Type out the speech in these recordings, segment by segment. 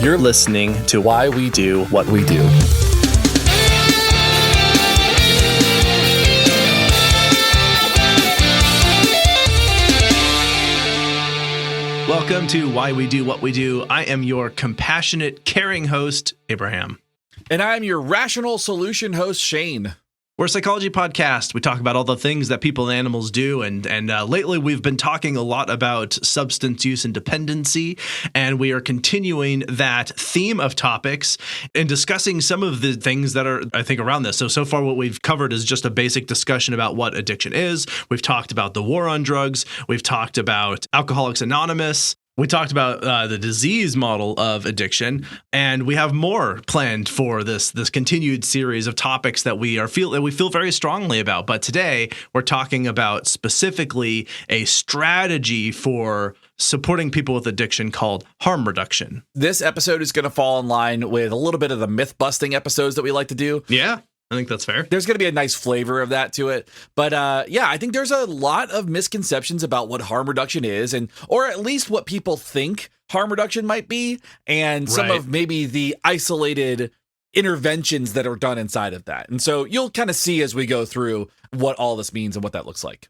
You're listening to Why We Do What We Do. Welcome to Why We Do What We Do. I am your compassionate, caring host, Abraham. And I'm your rational solution host, Shane. We're a psychology podcast. We talk about all the things that people and animals do. And lately, we've been talking a lot about substance use and dependency. And we are continuing that theme of topics and discussing some of the things that are, I think, around this. So far, what we've covered is just a basic discussion about what addiction is. We've talked about the war on drugs. We've talked about Alcoholics Anonymous. We talked about the disease model of addiction, and we have more planned for this continued series of topics that we feel very strongly about. But today, we're talking about specifically a strategy for supporting people with addiction called harm reduction. This episode is going to fall in line with a little bit of the myth-busting episodes that we like to do. Yeah. I think that's fair. There's going to be a nice flavor of that to it. But I think there's a lot of misconceptions about what harm reduction is, or at least what people think harm reduction might be, and some of maybe the isolated interventions that are done inside of that. And so you'll kind of see as we go through what all this means and what that looks like.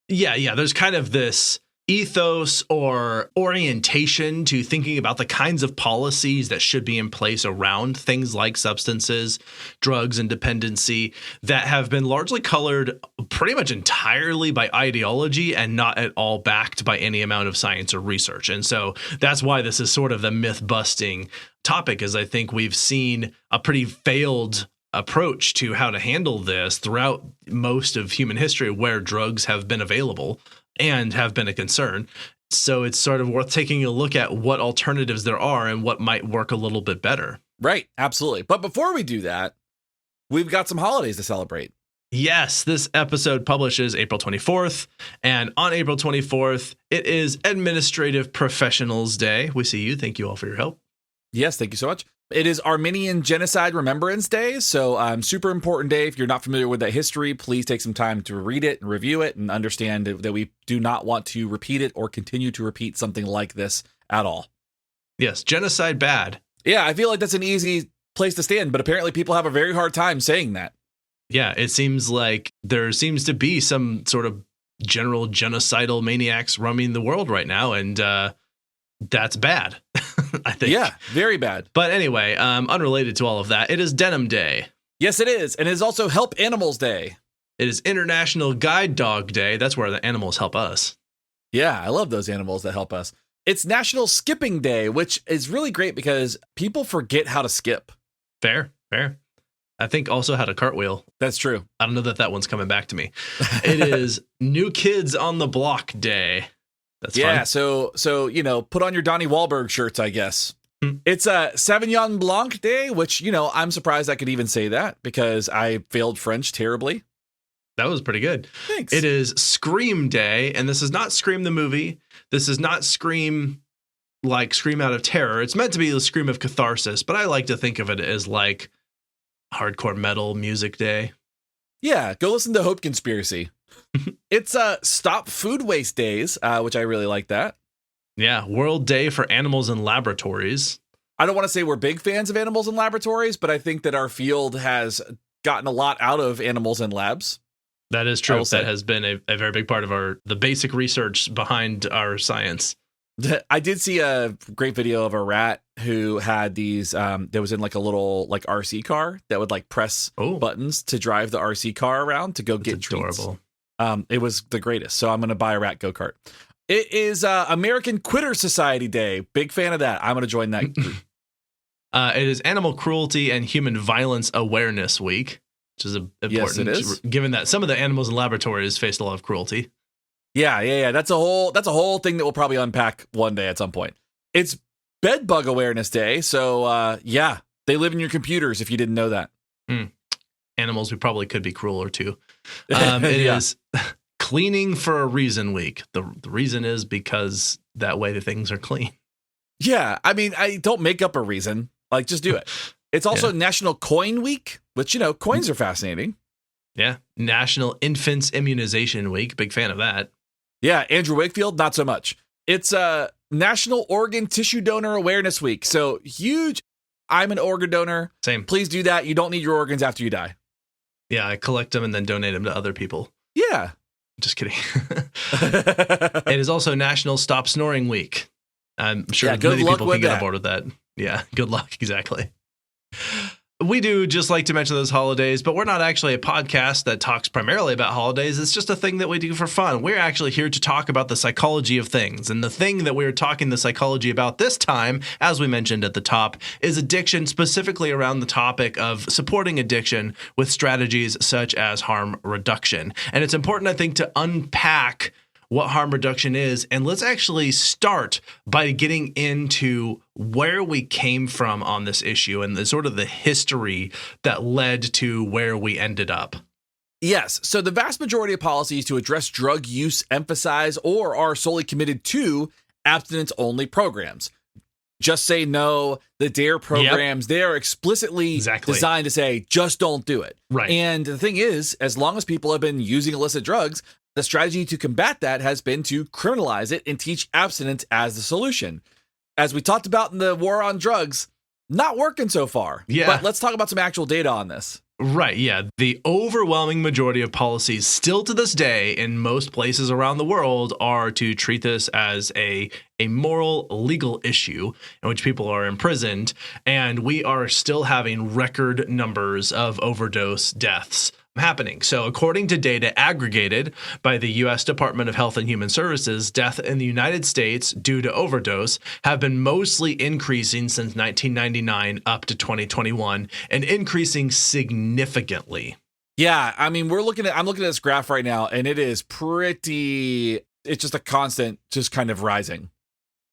Yeah. There's kind of this ethos or orientation to thinking about the kinds of policies that should be in place around things like substances, drugs, and dependency that have been largely colored pretty much entirely by ideology and not at all backed by any amount of science or research. And so that's why this is sort of the myth-busting topic, is I think we've seen a pretty failed approach to how to handle this throughout most of human history where drugs have been available and have been a concern. So it's sort of worth taking a look at what alternatives there are and what might work a little bit better. Right, absolutely. But before we do that, we've got some holidays to celebrate. Yes, this episode publishes April 24th, and on April 24th, it is Administrative Professionals Day. We see you. Thank you all for your help. Yes, thank you so much. It is Armenian Genocide Remembrance Day, so super important day. If you're not familiar with that history, please take some time to read it and review it and understand that we do not want to repeat it or continue to repeat something like this at all. Yes, genocide bad. Yeah, I feel like that's an easy place to stand, but apparently people have a very hard time saying that. Yeah, it seems like there seems to be some sort of general genocidal maniacs roaming the world right now, and that's bad. I think. Yeah, very bad. But anyway, unrelated to all of that, it is Denim Day. Yes, it is. And it is also Help Animals Day. It is International Guide Dog Day. That's where the animals help us. Yeah, I love those animals that help us. It's National Skipping Day, which is really great because people forget how to skip. Fair. I think also how to cartwheel. That's true. I don't know that one's coming back to me. It is New Kids on the Block Day. That's fun. So put on your Donnie Wahlberg shirts, I guess. It's a Sauvignon Blanc Day, which, I'm surprised I could even say that because I failed French terribly. That was pretty good. Thanks. It is Scream Day, and this is not Scream the movie. This is not Scream like Scream out of terror. It's meant to be a scream of catharsis, but I like to think of it as like hardcore metal music day. Yeah, go listen to Hope Conspiracy. It's Stop Food Waste Days, which I really like that. Yeah, World Day for Animals in Laboratories. I don't want to say we're big fans of animals in laboratories, but I think that our field has gotten a lot out of animals in labs. That is true. That has been a very big part of the basic research behind our science. I did see a great video of a rat who had these, that was in like a little like RC car that would like press buttons to drive the RC car around to go get treats. Adorable. It was the greatest. So I'm going to buy a rat go-kart. It is American Quitter Society Day. Big fan of that. I'm going to join that group. It is Animal Cruelty and Human Violence Awareness Week, which is important. Yes, it is. Given that some of the animals in laboratories faced a lot of cruelty. Yeah. That's a whole thing that we'll probably unpack one day at some point. It's Bed Bug Awareness Day. So they live in your computers if you didn't know that. Animals we probably could be crueler to. It is Cleaning for a Reason Week. The reason is because that way the things are clean. Yeah, I mean, I don't make up a reason. Like, just do it. It's also National Coin Week, which, coins are fascinating. Yeah. National Infants Immunization Week. Big fan of that. Yeah. Andrew Wakefield, not so much. It's National Organ Tissue Donor Awareness Week. So huge. I'm an organ donor. Same. Please do that. You don't need your organs after you die. Yeah, I collect them and then donate them to other people. Yeah. Just kidding. It is also National Stop Snoring Week. I'm sure many people can get on board with that. Yeah, good luck. Exactly. We do just like to mention those holidays, but we're not actually a podcast that talks primarily about holidays. It's just a thing that we do for fun. We're actually here to talk about the psychology of things. And the thing that we're talking the psychology about this time, as we mentioned at the top, is addiction, specifically around the topic of supporting addiction with strategies such as harm reduction. And it's important, I think, to unpack what harm reduction is. And let's actually start by getting into where we came from on this issue and the sort of the history that led to where we ended up. Yes. So the vast majority of policies to address drug use emphasize or are solely committed to abstinence-only programs. Just Say No, the DARE programs, they are explicitly designed to say, just don't do it. Right. And the thing is, as long as people have been using illicit drugs, the strategy to combat that has been to criminalize it and teach abstinence as the solution. As we talked about in the war on drugs, not working so far. Yeah. But let's talk about some actual data on this. Right, yeah. The overwhelming majority of policies still to this day in most places around the world are to treat this as a moral, legal issue in which people are imprisoned, and we are still having record numbers of overdose deaths happening. So according to data aggregated by the U.S. Department of Health and Human Services, death in the United States due to overdose have been mostly increasing since 1999 up to 2021 and increasing significantly. Yeah, I mean, I'm looking at this graph right now, and it is it's just a constant, just kind of rising.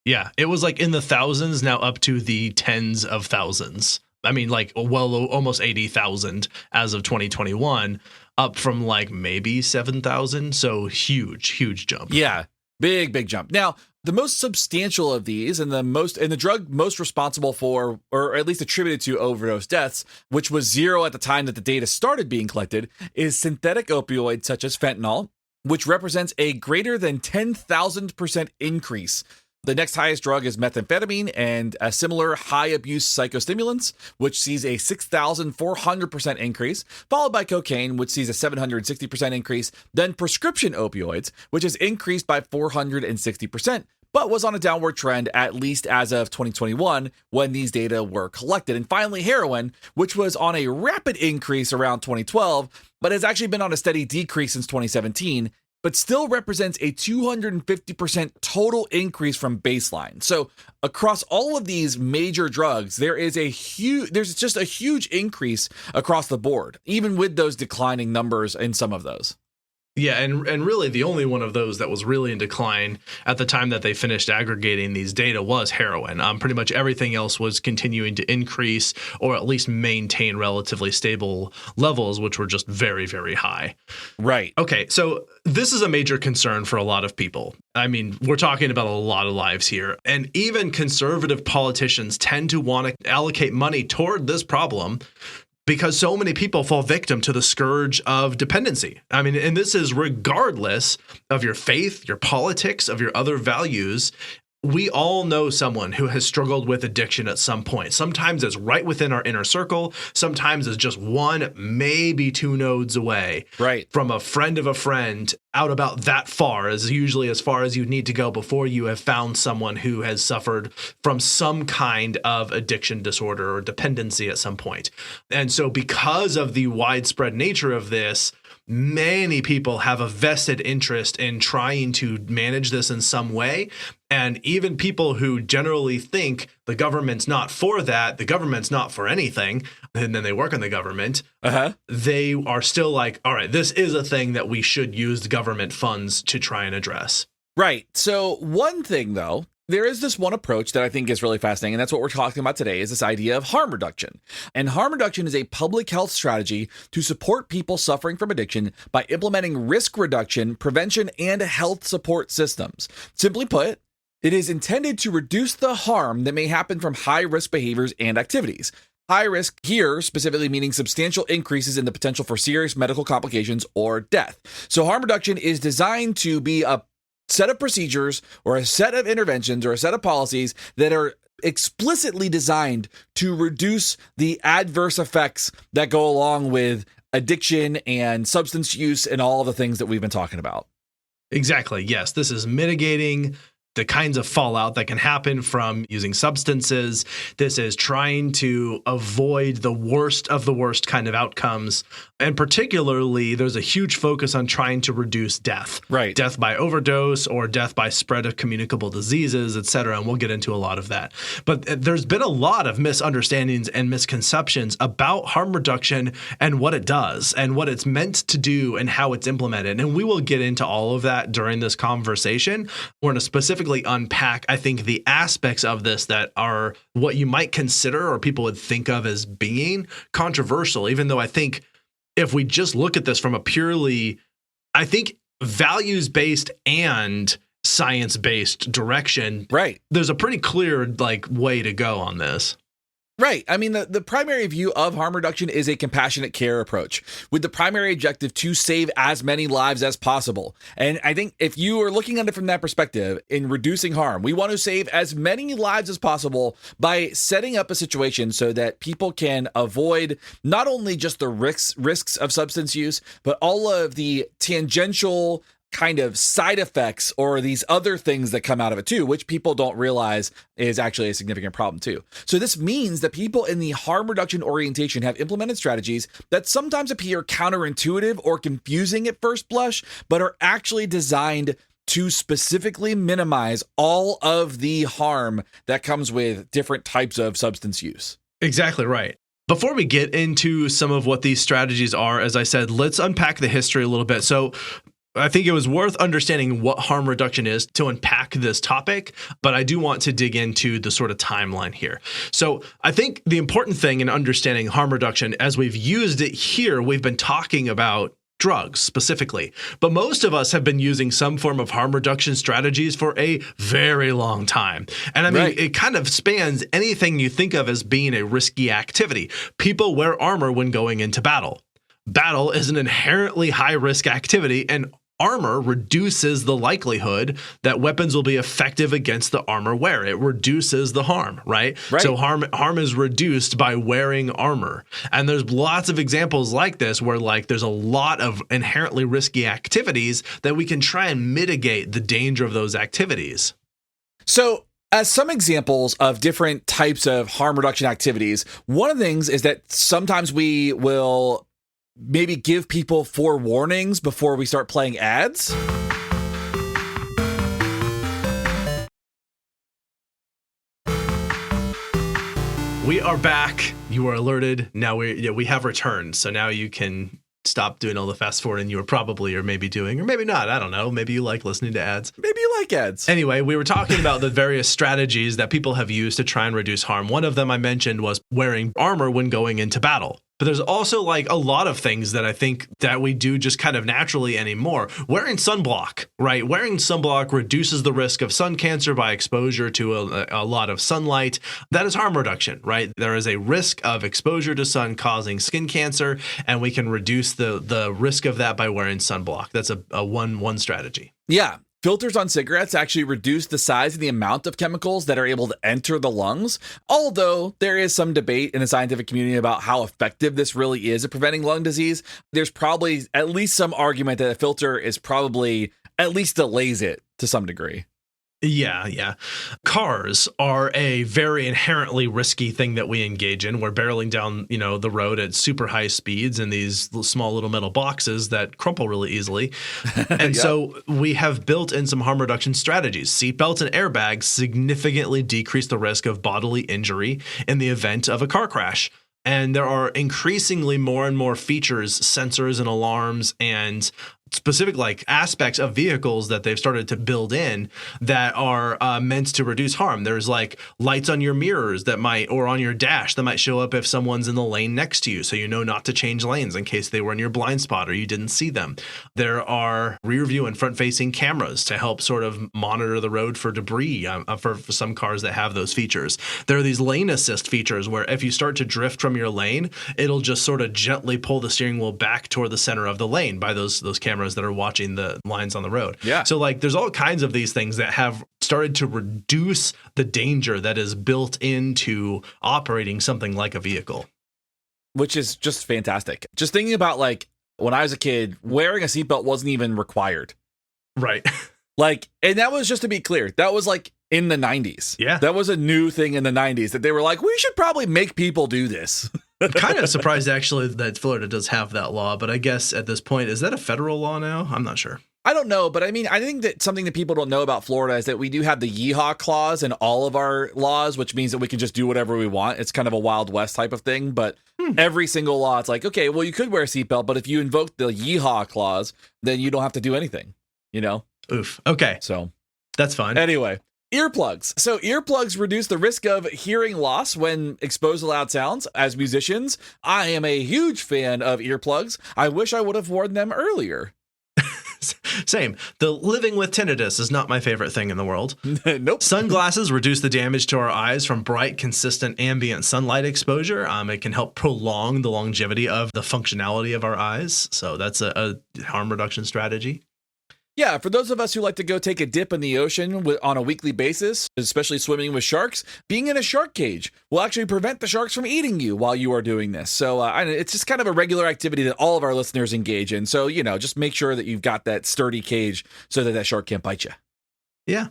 Yeah, it was like in the thousands, now up to the tens of thousands. I mean, like, almost 80,000 as of 2021, up from like maybe 7,000. So huge jump. Yeah, big jump. Now, the most substantial of these and the drug most responsible for, or at least attributed to overdose deaths, which was zero at the time that the data started being collected, is synthetic opioids such as fentanyl, which represents a greater than 10,000% increase. The next highest drug is methamphetamine and a similar high abuse psychostimulants, which sees a 6,400% increase, followed by cocaine, which sees a 760% increase, then prescription opioids, which has increased by 460%, but was on a downward trend at least as of 2021 when these data were collected. And finally, heroin, which was on a rapid increase around 2012, but has actually been on a steady decrease since 2017, but still represents a 250% total increase from baseline. So across all of these major drugs, there's just a huge increase across the board, even with those declining numbers in some of those. Yeah, and really the only one of those that was really in decline at the time that they finished aggregating these data was heroin. Pretty much everything else was continuing to increase or at least maintain relatively stable levels, which were just very, very high. Right. Okay, so this is a major concern for a lot of people. I mean, we're talking about a lot of lives here. And even conservative politicians tend to want to allocate money toward this problem because so many people fall victim to the scourge of dependency. I mean, and this is regardless of your faith, your politics, of your other values. We all know someone who has struggled with addiction at some point. Sometimes it's right within our inner circle. Sometimes it's just one, maybe two nodes away. Right. From a friend of a friend out about that far, is usually as far as you need to go before you have found someone who has suffered from some kind of addiction disorder or dependency at some point. And so because of the widespread nature of this, many people have a vested interest in trying to manage this in some way. And even people who generally think the government's not for that, the government's not for anything, and then they work in the government, they are still like, all right, this is a thing that we should use government funds to try and address. Right. So one thing, though, there is this one approach that I think is really fascinating, and that's what we're talking about today, is this idea of harm reduction. And harm reduction is a public health strategy to support people suffering from addiction by implementing risk reduction, prevention, and health support systems. Simply put, it is intended to reduce the harm that may happen from high-risk behaviors and activities. High risk here specifically meaning substantial increases in the potential for serious medical complications or death. So harm reduction is designed to be a set of procedures or a set of interventions or a set of policies that are explicitly designed to reduce the adverse effects that go along with addiction and substance use and all the things that we've been talking about. Exactly. Yes. This is mitigating the kinds of fallout that can happen from using substances. This is trying to avoid the worst of the worst kind of outcomes. And particularly, there's a huge focus on trying to reduce death. Right. Death by overdose or death by spread of communicable diseases, et cetera. And we'll get into a lot of that. But there's been a lot of misunderstandings and misconceptions about harm reduction and what it does and what it's meant to do and how it's implemented. And we will get into all of that during this conversation. We're going to specifically unpack, I think, the aspects of this that are what you might consider or people would think of as being controversial, even though I think if we just look at this from a purely, I think, values-based and science-based direction, right, there's a pretty clear way to go on this. Right. I mean, the primary view of harm reduction is a compassionate care approach with the primary objective to save as many lives as possible. And I think if you are looking at it from that perspective, in reducing harm, we want to save as many lives as possible by setting up a situation so that people can avoid not only just the risks of substance use, but all of the tangential kind of side effects or these other things that come out of it too, which people don't realize is actually a significant problem too. So this means that people in the harm reduction orientation have implemented strategies that sometimes appear counterintuitive or confusing at first blush, but are actually designed to specifically minimize all of the harm that comes with different types of substance use. Exactly right. Before we get into some of what these strategies are, as I said, let's unpack the history a little bit. So I think it was worth understanding what harm reduction is to unpack this topic, but I do want to dig into the sort of timeline here. So I think the important thing in understanding harm reduction, as we've used it here, we've been talking about drugs specifically, but most of us have been using some form of harm reduction strategies for a very long time. And I mean, right, it kind of spans anything you think of as being a risky activity. People wear armor when going into battle. Battle is an inherently high-risk activity, and armor reduces the likelihood that weapons will be effective against the armor wearer. It reduces the harm, right? So harm is reduced by wearing armor. And there's lots of examples like this where there's a lot of inherently risky activities that we can try and mitigate the danger of those activities. So as some examples of different types of harm reduction activities, one of the things is that sometimes we will maybe give people forewarnings before we start playing ads. We are back. You are alerted. Now we have returned. So now you can stop doing all the fast forwarding you were probably or maybe doing, or maybe not. I don't know. Maybe you like listening to ads. Maybe you like ads. Anyway, we were talking about the various strategies that people have used to try and reduce harm. One of them I mentioned was wearing armor when going into battle. But there's also a lot of things that I think that we do just kind of naturally anymore. Wearing sunblock, right? Wearing sunblock reduces the risk of sun cancer by exposure to a lot of sunlight. That is harm reduction, right? There is a risk of exposure to sun causing skin cancer, and we can reduce the risk of that by wearing sunblock. That's a one strategy. Yeah. Filters on cigarettes actually reduce the size and the amount of chemicals that are able to enter the lungs, although there is some debate in the scientific community about how effective this really is at preventing lung disease. There's probably at least some argument that a filter is probably at least delays it to some degree. Yeah. Cars are a very inherently risky thing that we engage in. We're barreling down, the road at super high speeds in these small little metal boxes that crumple really easily. And so we have built in some harm reduction strategies. Seatbelts and airbags significantly decrease the risk of bodily injury in the event of a car crash. And there are increasingly more and more features, sensors and alarms and specific aspects of vehicles that they've started to build in that are meant to reduce harm. There's lights on your mirrors or on your dash that might show up if someone's in the lane next to you, so you know not to change lanes in case they were in your blind spot or you didn't see them. There are rear view and front facing cameras to help sort of monitor the road for debris for some cars that have those features. There are these lane assist features where if you start to drift from your lane, it'll just sort of gently pull the steering wheel back toward the center of the lane by those cameras cameras that are watching the lines on the road. Yeah. So like there's all kinds of these things that have started to reduce the danger that is built into operating something like a vehicle. Which is just fantastic. Just thinking about like when I was a kid, wearing a seatbelt wasn't even required. Right. Like, and that was, just to be clear, that was like in the 90s. Yeah. That was a new thing in the 90s that they were like, we should probably make people do this. I'm kind of surprised actually that Florida does have that law, but I guess at this point, is that a federal law now? I'm not sure. I don't know, but I mean, I think that something that people don't know about Florida is that we do have the yeehaw clause in all of our laws, which means that we can just do whatever we want. It's kind of a Wild West type of thing, but every single law, it's like, okay, well, you could wear a seatbelt, but if you invoke the yeehaw clause, then you don't have to do anything, you know? Oof. Okay. So that's fine. Anyway, earplugs. So earplugs reduce the risk of hearing loss when exposed to loud sounds. As musicians, I am a huge fan of earplugs. I wish I would have worn them earlier. Same. The living with tinnitus is not my favorite thing in the world. Nope. Sunglasses reduce the damage to our eyes from bright, consistent ambient sunlight exposure. It can help prolong the longevity of the functionality of our eyes. So that's a harm reduction strategy. Yeah, for those of us who like to go take a dip in the ocean on a weekly basis, especially swimming with sharks, being in a shark cage will actually prevent the sharks from eating you while you are doing this. So it's just kind of a regular activity that all of our listeners engage in. So, just make sure that you've got that sturdy cage so that that shark can't bite you. Yeah.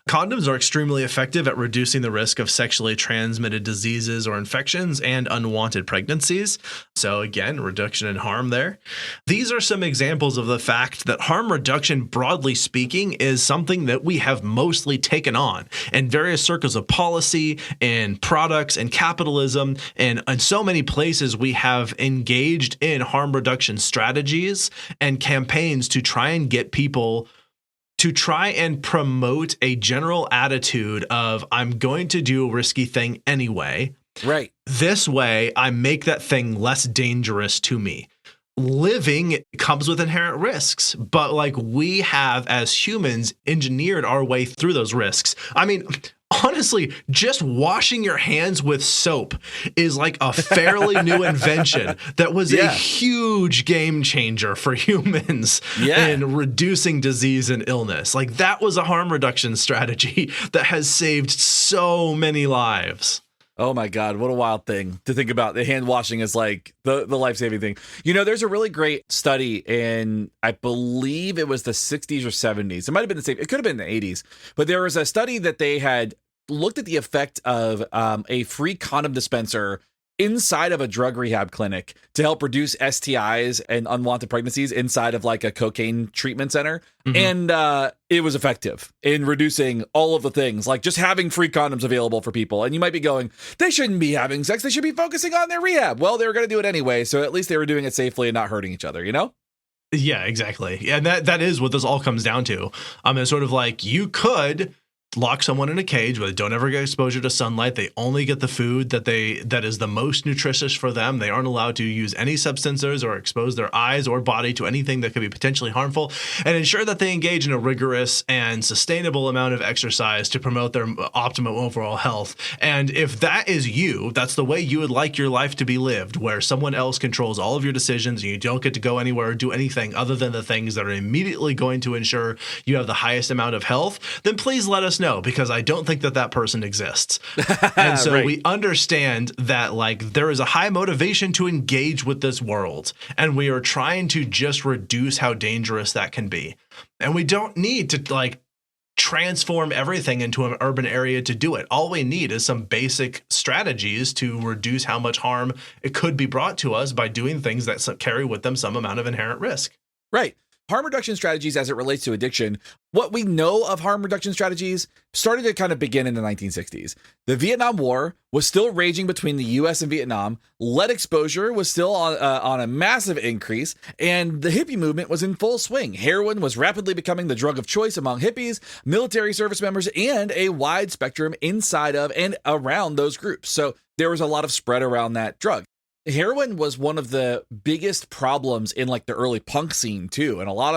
Condoms are extremely effective at reducing the risk of sexually transmitted diseases or infections and unwanted pregnancies. So again, reduction in harm there. These are some examples of the fact that harm reduction, broadly speaking, is something that we have mostly taken on in various circles of policy and products and capitalism. And in so many places, we have engaged in harm reduction strategies and campaigns to try and get people to try and promote a general attitude of, I'm going to do a risky thing anyway. Right. This way, I make that thing less dangerous to me. Living comes with inherent risks, but like we have as humans engineered our way through those risks. I mean, honestly, just washing your hands with soap is like a fairly new invention that was a huge game changer for humans in reducing disease and illness. Like that was a harm reduction strategy that has saved so many lives. Oh my God, what a wild thing to think about. The hand washing is like the life-saving thing. There's a really great study in, I believe it was the 60s or 70s. It might have been the same. It could have been the 80s. But there was a study that they had looked at the effect of a free condom dispenser inside of a drug rehab clinic to help reduce STIs and unwanted pregnancies inside of like a cocaine treatment center. Mm-hmm. And it was effective in reducing all of the things, like just having free condoms available for people. And you might be going, they shouldn't be having sex. They should be focusing on their rehab. Well, they were going to do it anyway. So at least they were doing it safely and not hurting each other, Yeah, exactly. And that is what this all comes down to. It's sort of like you could lock someone in a cage where they don't ever get exposure to sunlight. They only get the food that is the most nutritious for them. They aren't allowed to use any substances or expose their eyes or body to anything that could be potentially harmful, and ensure that they engage in a rigorous and sustainable amount of exercise to promote their optimum overall health. And if that is you, that's the way you would like your life to be lived, where someone else controls all of your decisions and you don't get to go anywhere or do anything other than the things that are immediately going to ensure you have the highest amount of health, then please let us know, because I don't think that person exists. And so we understand that like there is a high motivation to engage with this world, and we are trying to just reduce how dangerous that can be. And we don't need to like transform everything into an urban area to do it. All we need is some basic strategies to reduce how much harm it could be brought to us by doing things that carry with them some amount of inherent risk. Right. Harm reduction strategies as it relates to addiction. What we know of harm reduction strategies started to kind of begin in the 1960s. The Vietnam War was still raging between the U.S. and Vietnam. Lead exposure was still on a massive increase, and the hippie movement was in full swing. Heroin was rapidly becoming the drug of choice among hippies, military service members, and a wide spectrum inside of and around those groups. So there was a lot of spread around that drug. Heroin was one of the biggest problems in like the early punk scene too, and a lot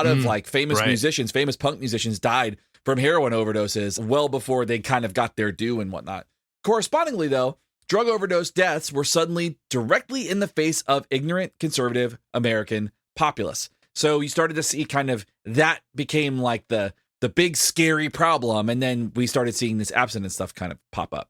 of like famous musicians, famous punk musicians died from heroin overdoses well before they kind of got their due and whatnot. Correspondingly, though, drug overdose deaths were suddenly directly in the face of ignorant conservative American populace. So you started to see kind of that became like the big scary problem. And then we started seeing this abstinence stuff kind of pop up.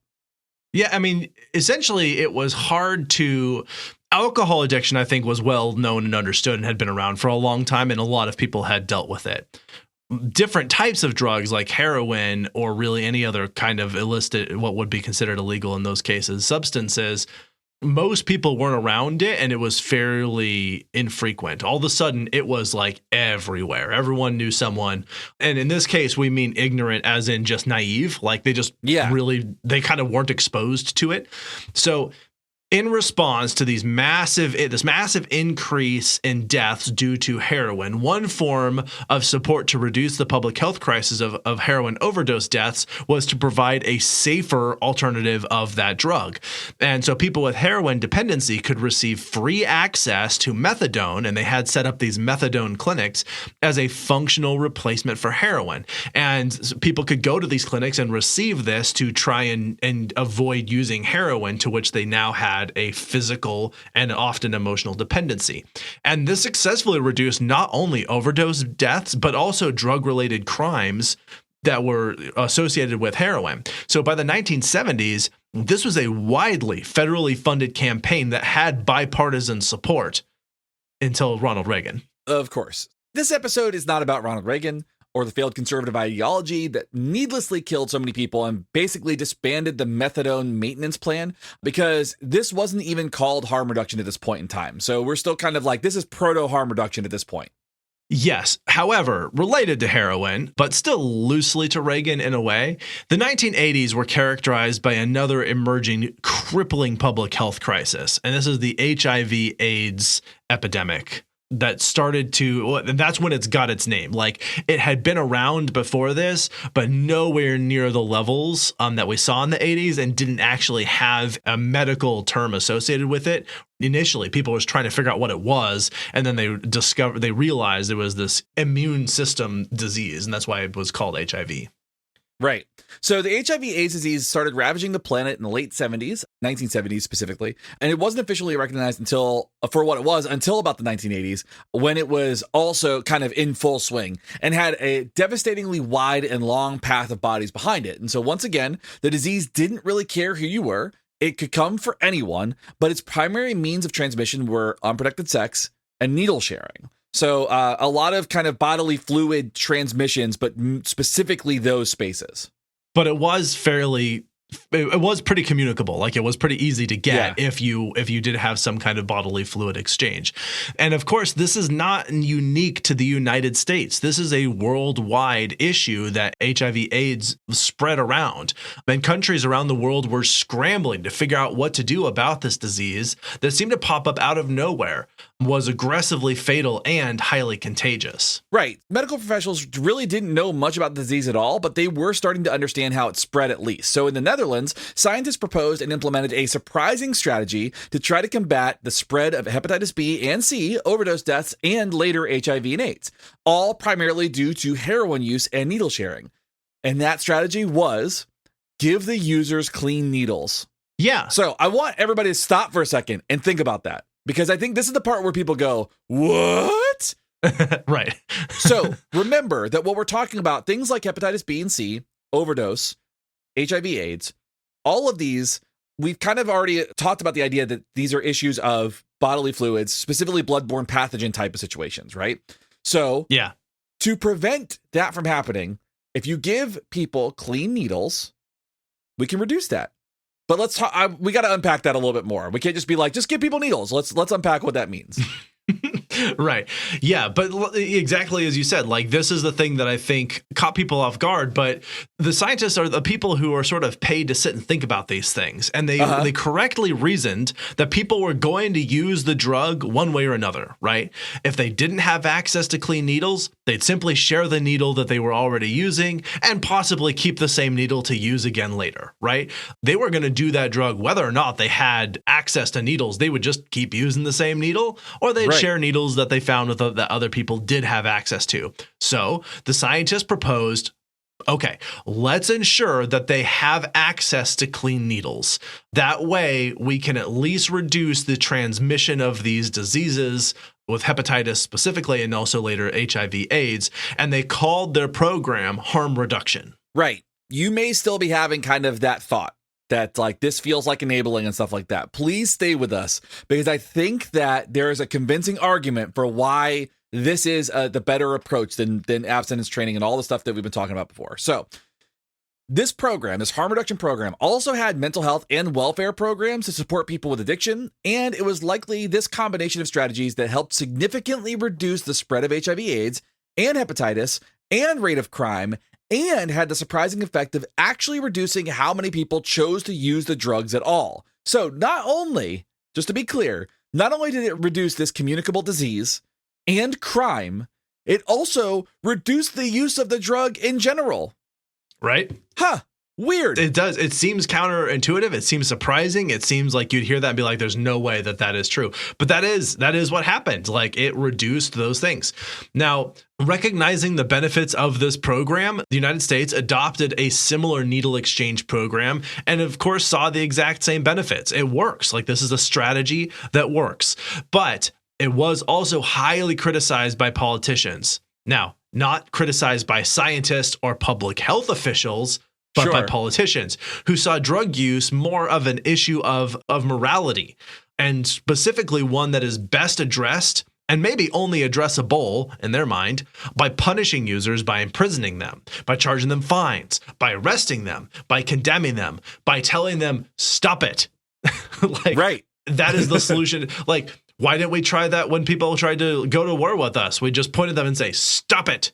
Yeah, I mean, essentially, it was hard to. Alcohol addiction, I think, was well known and understood and had been around for a long time, and a lot of people had dealt with it. Different types of drugs like heroin or really any other kind of illicit, what would be considered illegal in those cases, substances, most people weren't around it and it was fairly infrequent. All of a sudden, it was like everywhere. Everyone knew someone. And in this case, we mean ignorant as in just naive. Like they just they kind of weren't exposed to it. So in response to this massive increase in deaths due to heroin, one form of support to reduce the public health crisis of heroin overdose deaths was to provide a safer alternative of that drug. And so people with heroin dependency could receive free access to methadone, and they had set up these methadone clinics as a functional replacement for heroin. And people could go to these clinics and receive this to try and avoid using heroin, to which they now had a physical and often emotional dependency. And this successfully reduced not only overdose deaths, but also drug-related crimes that were associated with heroin. So by the 1970s, this was a widely federally funded campaign that had bipartisan support until Ronald Reagan. Of course. This episode is not about Ronald Reagan or the failed conservative ideology that needlessly killed so many people and basically disbanded the methadone maintenance plan, because this wasn't even called harm reduction at this point in time. So we're still kind of like, this is proto harm reduction at this point. Yes. However, related to heroin, but still loosely to Reagan in a way, the 1980s were characterized by another emerging crippling public health crisis. And this is the HIV/AIDS epidemic. That started to, and that's when it's got its name. Like it had been around before this, but nowhere near the levels that we saw in the 80s, and didn't actually have a medical term associated with it. Initially, people was trying to figure out what it was, and then they realized it was this immune system disease, and that's why it was called HIV. Right. So the HIV/AIDS disease started ravaging the planet in the late 70s, 1970s specifically, and it wasn't officially recognized for what it was until about the 1980s, when it was also kind of in full swing and had a devastatingly wide and long path of bodies behind it. And so once again, the disease didn't really care who you were. It could come for anyone, but its primary means of transmission were unprotected sex and needle sharing. So a lot of kind of bodily fluid transmissions, but specifically those spaces. But it was pretty communicable. Like it was pretty easy to get if you did have some kind of bodily fluid exchange. And of course, this is not unique to the United States. This is a worldwide issue that HIV/AIDS spread around. And countries around the world were scrambling to figure out what to do about this disease that seemed to pop up out of nowhere, was aggressively fatal and highly contagious. Right. Medical professionals really didn't know much about the disease at all, but they were starting to understand how it spread at least. So in the Netherlands, scientists proposed and implemented a surprising strategy to try to combat the spread of hepatitis B and C, overdose deaths, and later HIV and AIDS, all primarily due to heroin use and needle sharing. And that strategy was give the users clean needles. Yeah. So I want everybody to stop for a second and think about that, because I think this is the part where people go, what? Right. So remember that what we're talking about, things like hepatitis B and C, overdose, HIV/AIDS, all of these, we've kind of already talked about the idea that these are issues of bodily fluids, specifically bloodborne pathogen type of situations, right? So yeah, to prevent that from happening, if you give people clean needles, we can reduce that. But let's talk, we got to unpack that a little bit more. We can't just be like, just give people needles. Let's unpack what that means. Right. Yeah. But exactly as you said, like this is the thing that I think caught people off guard. But the scientists are the people who are sort of paid to sit and think about these things. And they correctly reasoned that people were going to use the drug one way or another. Right. If they didn't have access to clean needles, they'd simply share the needle that they were already using and possibly keep the same needle to use again later. Right. They were going to do that drug whether or not they had access to needles. They would just keep using the same needle, or they'd share needles that they found with that other people did have access to. So the scientists proposed Okay, let's ensure that they have access to clean needles. That way, we can at least reduce the transmission of these diseases with hepatitis specifically, and also later HIV/AIDS. And they called their program harm reduction. Right. You may still be having kind of that thought that like this feels like enabling and stuff like that. Please stay with us, because I think that there is a convincing argument for why this is the better approach than abstinence training and all the stuff that we've been talking about before. So this program, this harm reduction program, also had mental health and welfare programs to support people with addiction. And it was likely this combination of strategies that helped significantly reduce the spread of HIV/AIDS and hepatitis and rate of crime, and had the surprising effect of actually reducing how many people chose to use the drugs at all. So not only, just to be clear, not only did it reduce this communicable disease and crime, it also reduced the use of the drug in general. Right? Huh. Weird. It does. It seems counterintuitive. It seems surprising. It seems like you'd hear that and be like, there's no way that is true. But that is what happened. Like, it reduced those things. Now, recognizing the benefits of this program, the United States adopted a similar needle exchange program and, of course, saw the exact same benefits. It works. Like, this is a strategy that works. But it was also highly criticized by politicians. Now, not criticized by scientists or public health officials, but by politicians who saw drug use more of an issue of morality, and specifically one that is best addressed and maybe only addressable in their mind by punishing users, by imprisoning them, by charging them fines, by arresting them, by condemning them, by telling them, stop it. Like, right. That is the solution. Like, why didn't we try that when people tried to go to war with us? We just pointed them and say, stop it.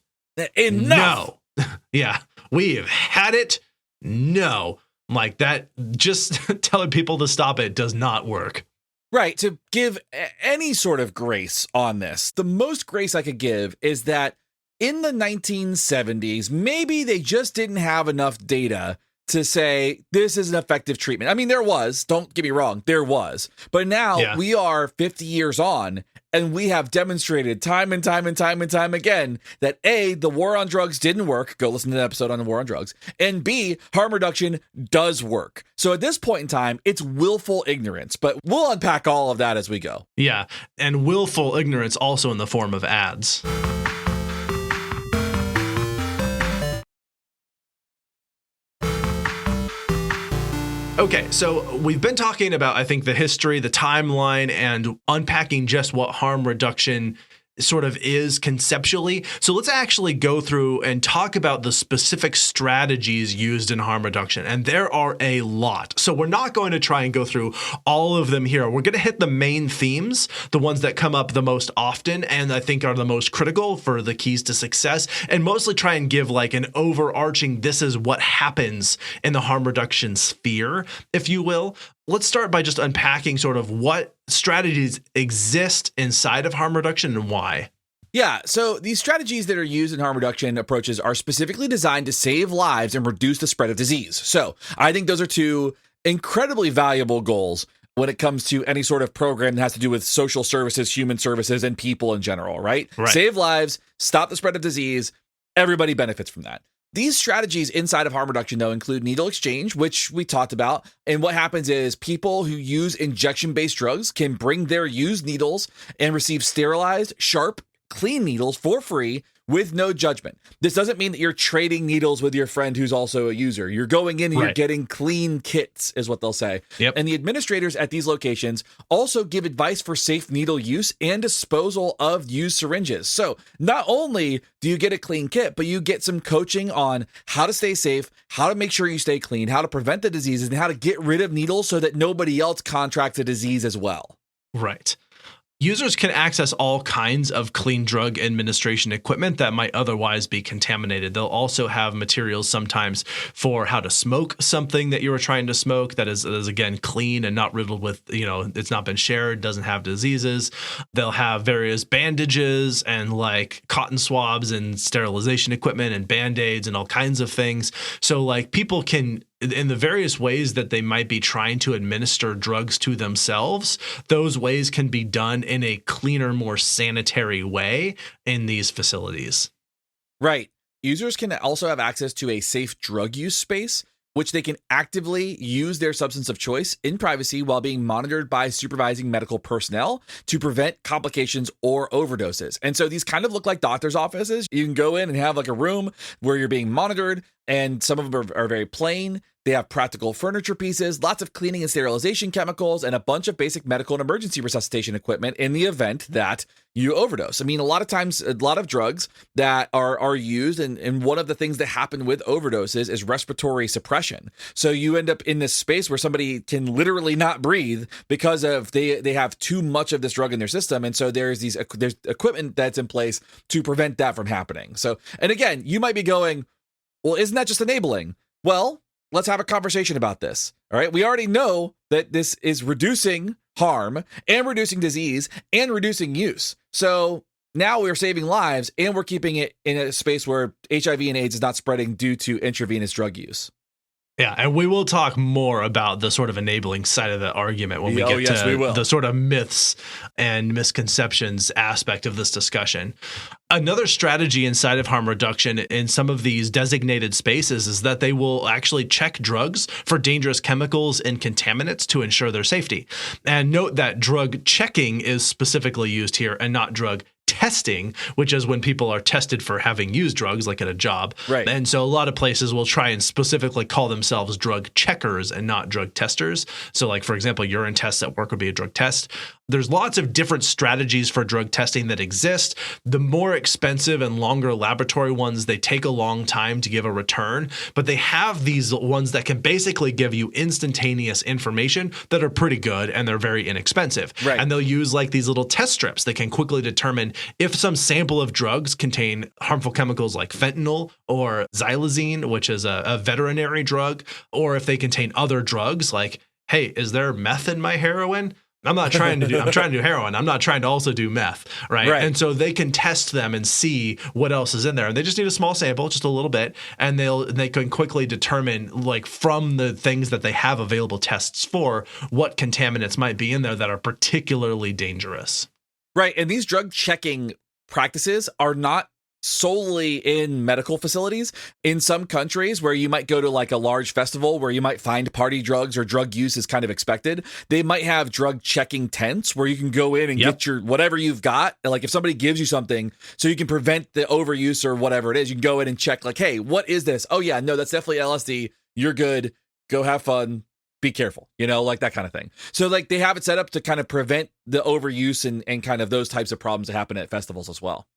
Enough. No. Yeah. We have had it. No. Like, that, just telling people to stop it does not work. Right. To give any sort of grace on this, the most grace I could give is that in the 1970s, maybe they just didn't have enough data to say this is an effective treatment. I mean, there was, don't get me wrong, there was. But now we are 50 years on, and we have demonstrated time and time again that A, the war on drugs didn't work. Go listen to the episode on the war on drugs. And B, harm reduction does work. So at this point in time, it's willful ignorance, but we'll unpack all of that as we go. Yeah, and willful ignorance also in the form of ads. Okay, so we've been talking about, I think, the history, the timeline, and unpacking just what harm reduction sort of is conceptually. So let's actually go through and talk about the specific strategies used in harm reduction. And there are a lot. So we're not going to try and go through all of them here. We're going to hit the main themes, the ones that come up the most often and I think are the most critical for the keys to success, and mostly try and give like an overarching, this is what happens in the harm reduction sphere, if you will. Let's start by just unpacking sort of what strategies exist inside of harm reduction and why. Yeah, so these strategies that are used in harm reduction approaches are specifically designed to save lives and reduce the spread of disease. So I think those are two incredibly valuable goals when it comes to any sort of program that has to do with social services, human services, and people in general, right? Save lives, stop the spread of disease. Everybody benefits from that. These strategies inside of harm reduction, though, include needle exchange, which we talked about. And what happens is people who use injection-based drugs can bring their used needles and receive sterilized, sharp, clean needles for free with no judgment. This doesn't mean that you're trading needles with your friend who's also a user. You're going in and you're getting clean kits, is what they'll say. Yep. And the administrators at these locations also give advice for safe needle use and disposal of used syringes. So not only do you get a clean kit, but you get some coaching on how to stay safe, how to make sure you stay clean, how to prevent the diseases, and how to get rid of needles so that nobody else contracts a disease as well. Right. Users can access all kinds of clean drug administration equipment that might otherwise be contaminated. They'll also have materials sometimes for how to smoke something that you were trying to smoke that is again, clean and not riddled with, it's not been shared, doesn't have diseases. They'll have various bandages and like cotton swabs and sterilization equipment and Band-Aids and all kinds of things. So like people can, in the various ways that they might be trying to administer drugs to themselves, those ways can be done in a cleaner, more sanitary way in these facilities. Right. users can also have access to a safe drug use space, which they can actively use their substance of choice in privacy while being monitored by supervising medical personnel to prevent complications or overdoses. And so these kind of look like doctor's offices. You can go in and have like a room where you're being monitored, and some of them are very plain. They have practical furniture pieces, lots of cleaning and sterilization chemicals, and a bunch of basic medical and emergency resuscitation equipment in the event that you overdose. I mean, a lot of times, a lot of drugs that are used, and one of the things that happen with overdoses is respiratory suppression. So you end up in this space where somebody can literally not breathe because of they have too much of this drug in their system. And so there's equipment that's in place to prevent that from happening. So, and again, you might be going, well, isn't that just enabling? Well, let's have a conversation about this. All right. We already know that this is reducing harm and reducing disease and reducing use. So now we're saving lives and we're keeping it in a space where HIV and AIDS is not spreading due to intravenous drug use. Yeah, and we will talk more about the sort of enabling side of the argument when we get to the sort of myths and misconceptions aspect of this discussion. Another strategy inside of harm reduction in some of these designated spaces is that they will actually check drugs for dangerous chemicals and contaminants to ensure their safety. And note that drug checking is specifically used here and not drug testing, which is when people are tested for having used drugs, like at a job. Right. And so a lot of places will try and specifically call themselves drug checkers and not drug testers. So like, for example, urine tests at work would be a drug test. There's lots of different strategies for drug testing that exist. The more expensive and longer laboratory ones, they take a long time to give a return, but they have these ones that can basically give you instantaneous information that are pretty good and they're very inexpensive. Right. And they'll use like these little test strips that can quickly determine if some sample of drugs contain harmful chemicals like fentanyl or xylazine, which is a veterinary drug, or if they contain other drugs like, hey, is there meth in my heroin? I'm trying to do heroin. I'm not trying to also do meth, right? And so they can test them and see what else is in there. And they just need a small sample, just a little bit, and they can quickly determine, like, from the things that they have available tests for, what contaminants might be in there that are particularly dangerous. Right. And these drug checking practices are not solely in medical facilities. In some countries where you might go to like a large festival where you might find party drugs or drug use is kind of expected, they might have drug checking tents where you can go in and get your whatever you've got. Like if somebody gives you something so you can prevent the overuse or whatever it is, you can go in and check like, hey, what is this? Oh yeah, no, that's definitely LSD. You're good. Go have fun. Be careful, like that kind of thing. So like they have it set up to kind of prevent the overuse and kind of those types of problems that happen at festivals as well.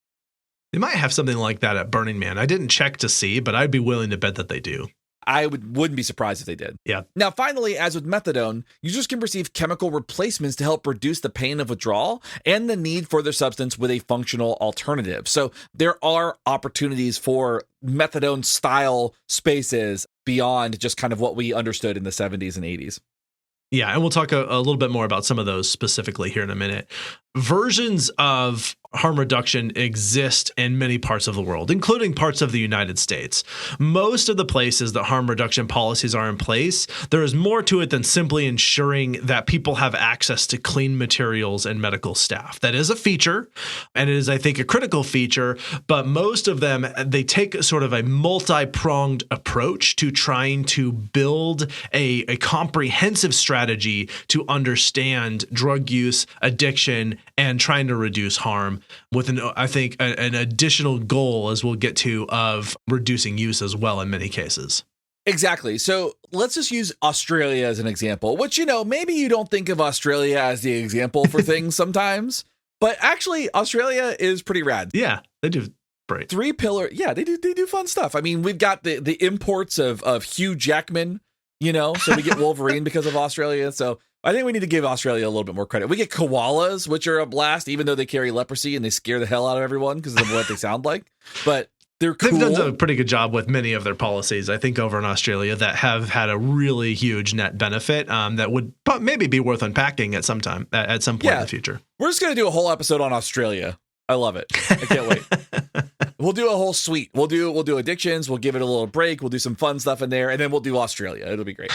They might have something like that at Burning Man. I didn't check to see, but I'd be willing to bet that they do. I wouldn't be surprised if they did. Yeah. Now, finally, as with methadone, users can receive chemical replacements to help reduce the pain of withdrawal and the need for their substance with a functional alternative. So there are opportunities for methadone style spaces beyond just kind of what we understood in the 70s and 80s. Yeah, and we'll talk a little bit more about some of those specifically here in a minute. Versions of harm reduction exist in many parts of the world, including parts of the United States. Most of the places that harm reduction policies are in place, there is more to it than simply ensuring that people have access to clean materials and medical staff. That is a feature, and it is, I think, a critical feature, but most of them, they take sort of a multi-pronged approach to trying to build a comprehensive strategy to understand drug use, addiction, and trying to reduce harm with, I think, an additional goal, as we'll get to, of reducing use as well in many cases. Exactly. So let's just use Australia as an example, which, maybe you don't think of Australia as the example for things sometimes, but actually Australia is pretty rad. Yeah, they do. Right. 3 pillar. Yeah, they do fun stuff. I mean, we've got the imports of Hugh Jackman, so we get Wolverine because of Australia. So I think we need to give Australia a little bit more credit. We get koalas, which are a blast, even though they carry leprosy and they scare the hell out of everyone because of what they sound like. But they're cool. They've done a pretty good job with many of their policies, I think, over in Australia that have had a really huge net benefit that would maybe be worth unpacking at some time, at some point in the future. We're just going to do a whole episode on Australia. I love it. I can't wait. We'll do a whole suite. We'll do addictions. We'll give it a little break. We'll do some fun stuff in there, and then we'll do Australia. It'll be great.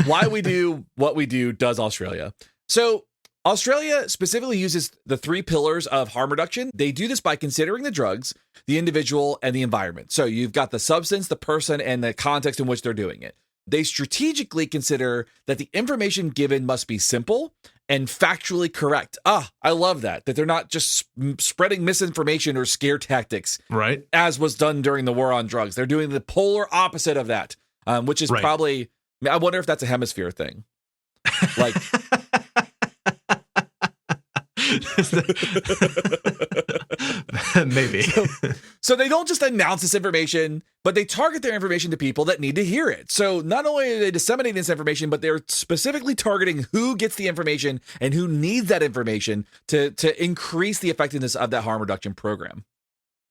Why we do what we do does Australia. So Australia specifically uses the 3 pillars of harm reduction. They do this by considering the drugs, the individual, and the environment. So you've got the substance, the person, and the context in which they're doing it. They strategically consider that the information given must be simple and factually correct. I love that they're not just spreading misinformation or scare tactics, right? As was done during the war on drugs. They're doing the polar opposite of that, which is probably, I wonder if that's a hemisphere thing. Like, maybe. So they don't just announce this information, but they target their information to people that need to hear it. So not only are they disseminating this information, but they're specifically targeting who gets the information and who needs that information to increase the effectiveness of that harm reduction program.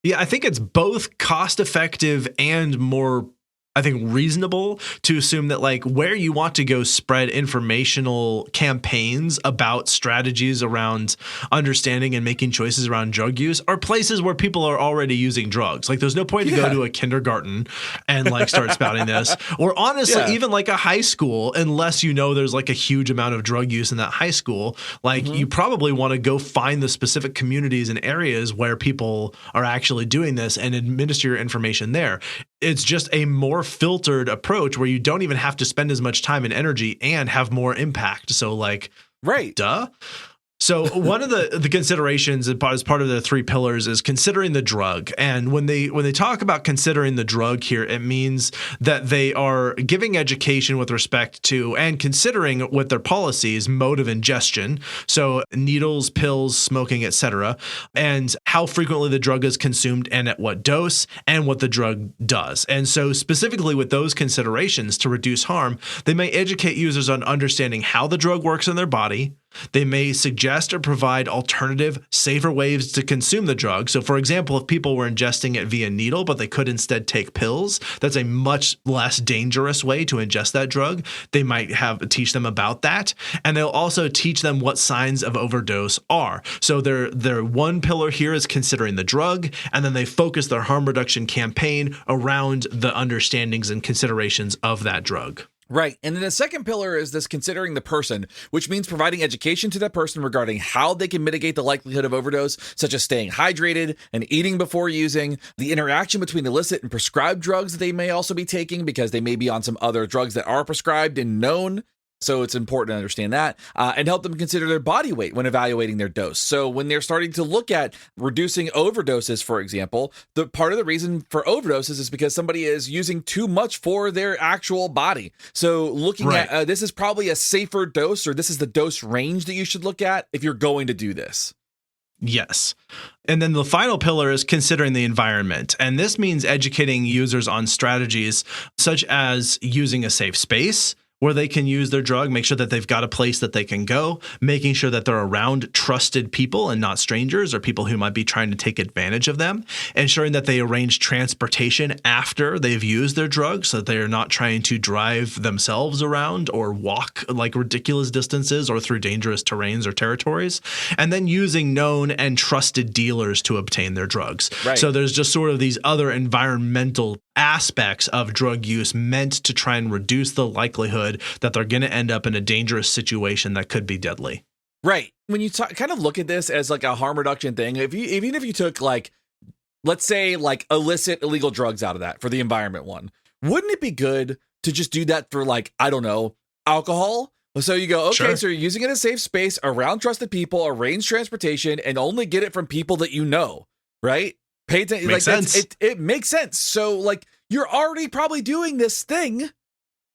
Yeah, I think it's both cost effective and more, I think, reasonable to assume that like where you want to go spread informational campaigns about strategies around understanding and making choices around drug use are places where people are already using drugs. Like there's no point to go to a kindergarten and like start spouting this, or honestly, even like a high school, unless you know there's like a huge amount of drug use in that high school. Like you probably want to go find the specific communities and areas where people are actually doing this and administer your information there. It's just a more filtered approach where you don't even have to spend as much time and energy and have more impact. So like, duh. So one of the considerations as part of the 3 pillars is considering the drug. And when they talk about considering the drug here, it means that they are giving education with respect to and considering with their policies mode of ingestion. So needles, pills, smoking, etc., and how frequently the drug is consumed and at what dose and what the drug does. And so specifically with those considerations to reduce harm, they may educate users on understanding how the drug works in their body. They may suggest or provide alternative, safer ways to consume the drug. So, for example, if people were ingesting it via needle, but they could instead take pills, that's a much less dangerous way to ingest that drug. They might teach them about that. And they'll also teach them what signs of overdose are. So their one pillar here is considering the drug, and then they focus their harm reduction campaign around the understandings and considerations of that drug. Right. And then the second pillar is this considering the person, which means providing education to that person regarding how they can mitigate the likelihood of overdose, such as staying hydrated and eating before using, the interaction between illicit and prescribed drugs that they may also be taking because they may be on some other drugs that are prescribed and known. So it's important to understand that and help them consider their body weight when evaluating their dose. So when they're starting to look at reducing overdoses, for example, the part of the reason for overdoses is because somebody is using too much for their actual body. So looking at this is probably a safer dose, or this is the dose range that you should look at if you're going to do this. Yes. And then the final pillar is considering the environment. And this means educating users on strategies such as using a safe space where they can use their drug, make sure that they've got a place that they can go, making sure that they're around trusted people and not strangers or people who might be trying to take advantage of them, ensuring that they arrange transportation after they've used their drug so that they are not trying to drive themselves around or walk like ridiculous distances or through dangerous terrains or territories, and then using known and trusted dealers to obtain their drugs. Right. So there's just sort of these other environmental aspects of drug use meant to try and reduce the likelihood that they're going to end up in a dangerous situation that could be deadly. Right. When you kind of look at this as like a harm reduction thing, even if you took like, let's say like illicit illegal drugs out of that for the environment one, wouldn't it be good to just do that for like, I don't know, alcohol? So you go, okay, so you're using it in a safe space around trusted people, arrange transportation, and only get it from people that you know, right? Pay attention. Like sense. It makes sense. So like you're already probably doing this thing,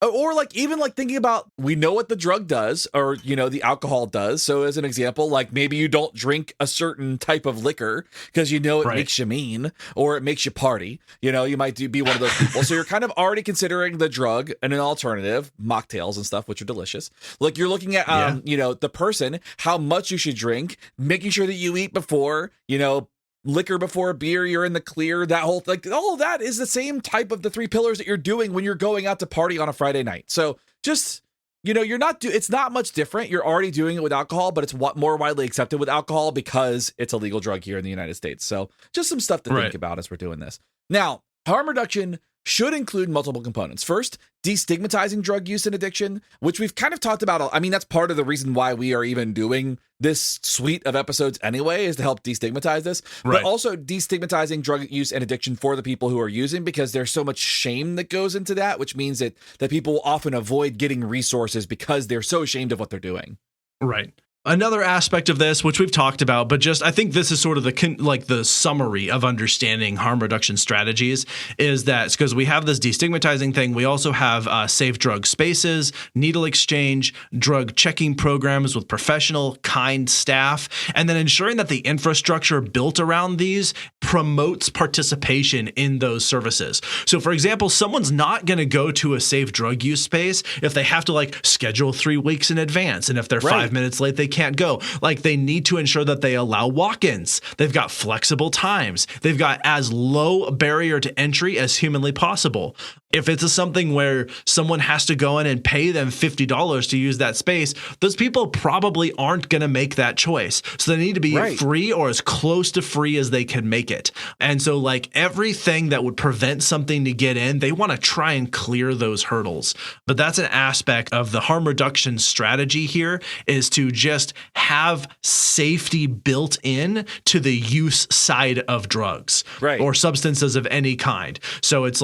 or like even like thinking about, we know what the drug does, or you know the alcohol does. So as an example, like maybe you don't drink a certain type of liquor because you know it makes you mean, or it makes you party. You know, you might be one of those people. So you're kind of already considering the drug and an alternative, mocktails and stuff, which are delicious. Like you're looking at you know, the person, how much you should drink, making sure that you eat before, you know, liquor before beer, you're in the clear, that whole like all of that is the same type of the 3 pillars that you're doing when you're going out to party on a Friday night. So just, you know, it's not much different. You're already doing it with alcohol, but it's more widely accepted with alcohol because it's a legal drug here in the United States. So just some stuff to think about as we're doing this. Now, harm reduction should include multiple components. First, destigmatizing drug use and addiction, which we've kind of talked about. I mean, that's part of the reason why we are even doing this suite of episodes anyway, is to help destigmatize this, but also destigmatizing drug use and addiction for the people who are using, because there's so much shame that goes into that, which means that people often avoid getting resources because they're so ashamed of what they're doing. Right. Another aspect of this, which we've talked about, but just I think this is sort of the summary of understanding harm reduction strategies, is that because we have this destigmatizing thing, we also have safe drug spaces, needle exchange, drug checking programs with professional, kind staff, and then ensuring that the infrastructure built around these promotes participation in those services. So, for example, someone's not going to go to a safe drug use space if they have to schedule 3 weeks in advance, and if they're 5 minutes late, they can't go. They need to ensure that they allow walk-ins. They've got flexible times. They've got as low barrier to entry as humanly possible. If it's something where someone has to go in and pay them $50 to use that space, those people probably aren't going to make that choice. So they need to be free or as close to free as they can make it. And so everything that would prevent something to get in, they want to try and clear those hurdles. But that's an aspect of the harm reduction strategy here, is to just have safety built in to the use side of drugs or substances of any kind. So it's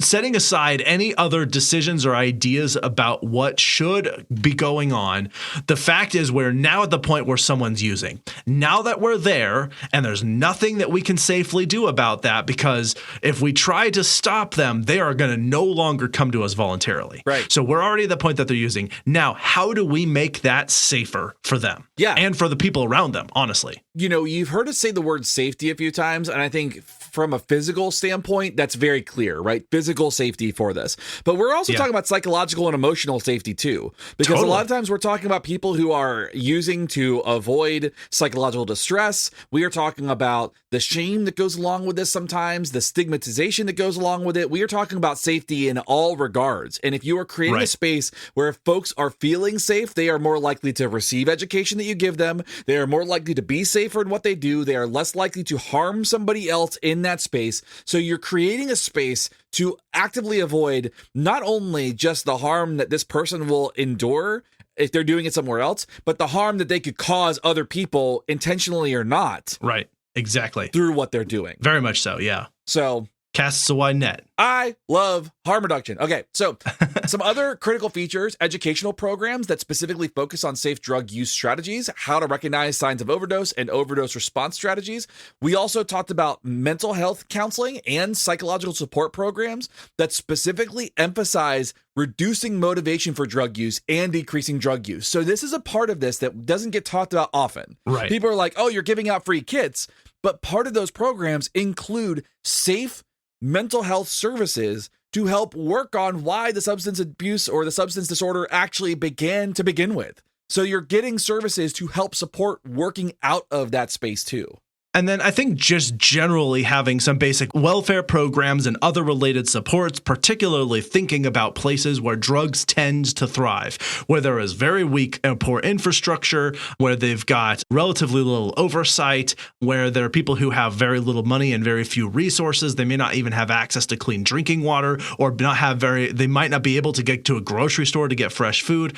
setting aside any other decisions or ideas about what should be going on, the fact is we're now at the point where someone's using. Now that we're there, and there's nothing that we can safely do about that, because if we try to stop them, they are going to no longer come to us voluntarily. So we're already at the point that they're using. Now, how do we make that safer for them? And for the people around them, honestly. You've heard us say the word safety a few times, and I think from a physical standpoint, that's very clear, right? Physical safety for this. But we're also talking about psychological and emotional safety too, because a lot of times we're talking about people who are using to avoid psychological distress. We are talking about the shame that goes along with this sometimes, the stigmatization that goes along with it. We are talking about safety in all regards. And if you are creating a space where folks are feeling safe, they are more likely to receive education that you give them. They are more likely to be safer in what they do. They are less likely to harm somebody else in that space. So you're creating a space to actively avoid not only just the harm that this person will endure if they're doing it somewhere else, but the harm that they could cause other people intentionally or not. Right. Exactly. Through what they're doing. Very much so. Yeah. So casts a wide net. I love harm reduction. Okay, so some other critical features: educational programs that specifically focus on safe drug use strategies, how to recognize signs of overdose, and overdose response strategies. We also talked about mental health counseling and psychological support programs that specifically emphasize reducing motivation for drug use and decreasing drug use. So this is a part of this that doesn't get talked about often. People are like, oh, you're giving out free kits. But part of those programs include safe mental health services to help work on why the substance abuse or the substance disorder actually began to begin with. So you're getting services to help support working out of that space too. And then I think just generally having some basic welfare programs and other related supports, particularly thinking about places where drugs tend to thrive, where there is very weak and poor infrastructure, where they've got relatively little oversight, where there are people who have very little money and very few resources. They may not even have access to clean drinking water, or they might not be able to get to a grocery store to get fresh food.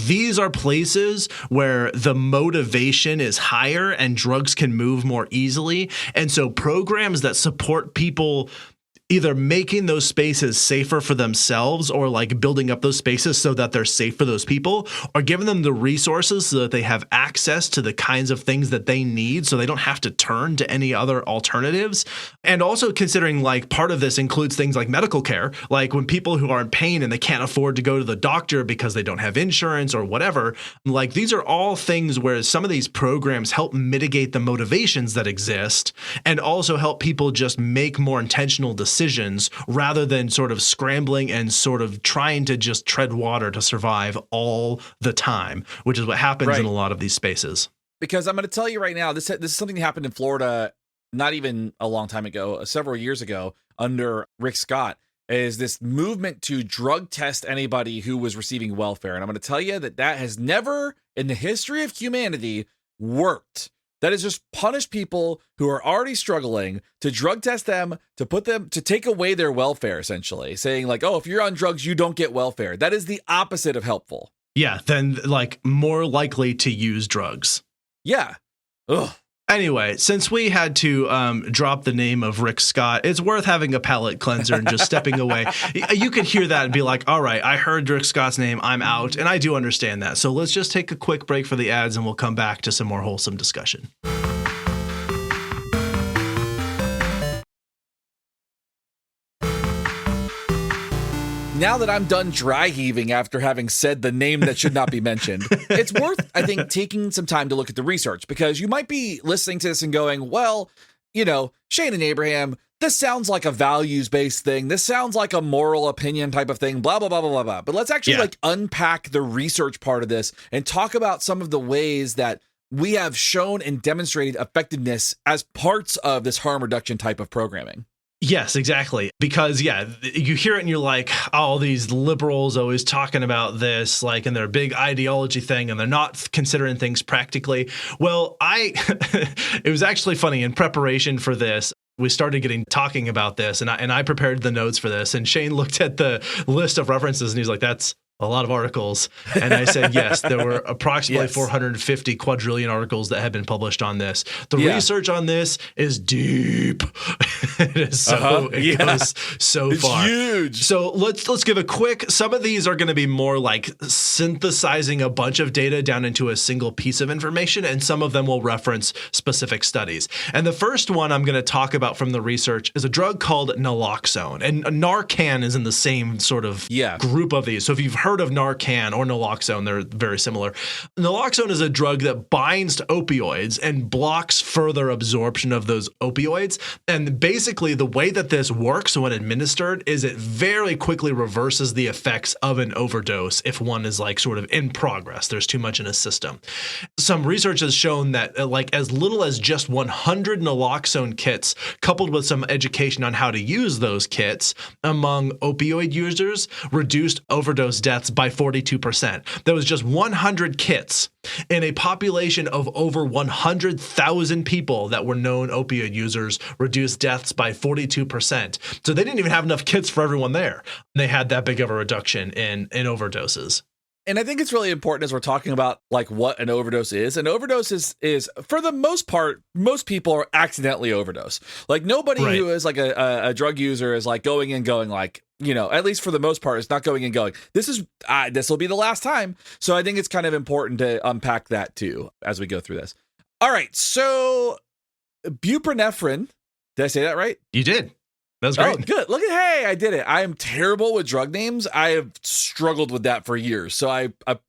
These are places where the motivation is higher and drugs can move more easily. And so programs that support people either making those spaces safer for themselves or building up those spaces so that they're safe for those people, or giving them the resources so that they have access to the kinds of things that they need so they don't have to turn to any other alternatives. And also considering part of this includes things like medical care, when people who are in pain and they can't afford to go to the doctor because they don't have insurance or whatever, these are all things where some of these programs help mitigate the motivations that exist and also help people just make more intentional decisions rather than sort of scrambling and sort of trying to just tread water to survive all the time, which is what happens in a lot of these spaces. Because I'm going to tell you right now, this is something that happened in Florida not even a long time ago, several years ago under Rick Scott, is this movement to drug test anybody who was receiving welfare. And I'm going to tell you that has never in the history of humanity worked. That is just punish people who are already struggling, to drug test them, to take away their welfare, essentially. Saying like, oh, if you're on drugs, you don't get welfare. That is the opposite of helpful. Yeah, then like more likely to use drugs. Yeah. Ugh. Anyway, since we had to drop the name of Rick Scott, it's worth having a palate cleanser and just stepping away. You could hear that and be like, all right, I heard Rick Scott's name, I'm out. And I do understand that. So let's just take a quick break for the ads and we'll come back to some more wholesome discussion. Now that I'm done dry heaving after having said the name that should not be mentioned, it's worth, I think, taking some time to look at the research, because you might be listening to this and going, well, you know, Shane and Abraham, this sounds like a values-based thing. This sounds like a moral opinion type of thing, blah, blah, blah, blah, blah, blah. But let's actually like unpack the research part of this and talk about some of the ways that we have shown and demonstrated effectiveness as parts of this harm reduction type of programming. Yes, exactly. Because, you hear it and you're like, oh, these liberals always talking about this, like, in their big ideology thing, and they're not considering things practically. Well, it was actually funny in preparation for this. We started talking about this, and I prepared the notes for this, and Shane looked at the list of references and he's like, that's a lot of articles. And I said, yes, there were approximately 450 quadrillion articles that have been published on this. The research on this is deep. It is it goes so far. It's huge. So let's give a quick, some of these are going to be more like synthesizing a bunch of data down into a single piece of information, and some of them will reference specific studies. And the first one I'm going to talk about from the research is a drug called naloxone. And Narcan is in the same sort of group of these. So if you've heard of Narcan or naloxone, they're very similar. Naloxone is a drug that binds to opioids and blocks further absorption of those opioids. And basically the way that this works when administered is it very quickly reverses the effects of an overdose if one is like sort of in progress. There's too much in a system. Some research has shown that like as little as just 100 naloxone kits coupled with some education on how to use those kits among opioid users reduced overdose deaths by 42%. There was just 100 kits in a population of over 100,000 people that were known opioid users, reduced deaths by 42%. So they didn't even have enough kits for everyone there. They had that big of a reduction in overdoses. And I think it's really important as we're talking about like what an overdose is. An overdose is for the most part, most people are accidentally overdose. Like nobody who is like a drug user is like going and going like, you know, at least for the most part, it's not going and going, this will be the last time. So I think it's kind of important to unpack that too as we go through this. All right. So buprenorphine, did I say that right? You did. That was great. Oh, good. Look hey, I did it. I am terrible with drug names. I have struggled with that for years. So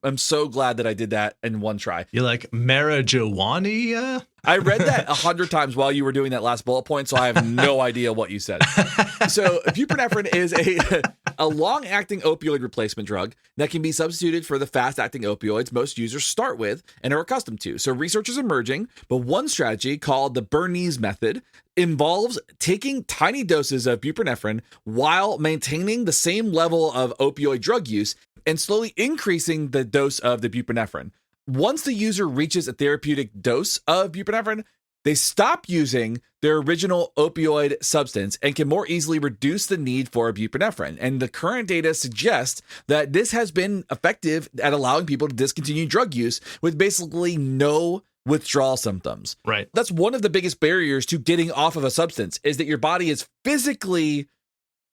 I'm so glad that I did that in one try. You're like marijuana? I read that 100 times while you were doing that last bullet point, so I have no idea what you said. So buprenorphine is a long-acting opioid replacement drug that can be substituted for the fast-acting opioids most users start with and are accustomed to. So research is emerging, but one strategy called the Bernese method involves taking tiny doses of buprenorphine while maintaining the same level of opioid drug use and slowly increasing the dose of the buprenorphine. Once the user reaches a therapeutic dose of buprenorphine, they stop using their original opioid substance and can more easily reduce the need for buprenorphine. And the current data suggests that this has been effective at allowing people to discontinue drug use with basically no withdrawal symptoms. Right. That's one of the biggest barriers to getting off of a substance is that your body is physically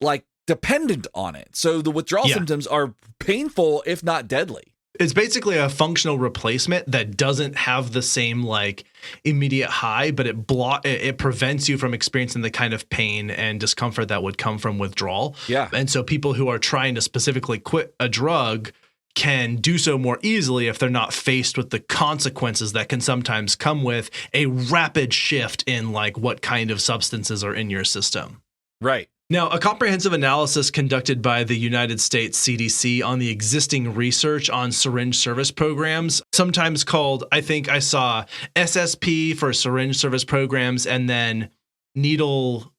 like dependent on it. So the withdrawal symptoms are painful, if not deadly. It's basically a functional replacement that doesn't have the same like immediate high, but it prevents you from experiencing the kind of pain and discomfort that would come from withdrawal. Yeah. And so people who are trying to specifically quit a drug can do so more easily if they're not faced with the consequences that can sometimes come with a rapid shift in like what kind of substances are in your system. Right. Now, a comprehensive analysis conducted by the United States CDC on the existing research on syringe service programs, sometimes called, I think I saw SSP for syringe service programs and then needle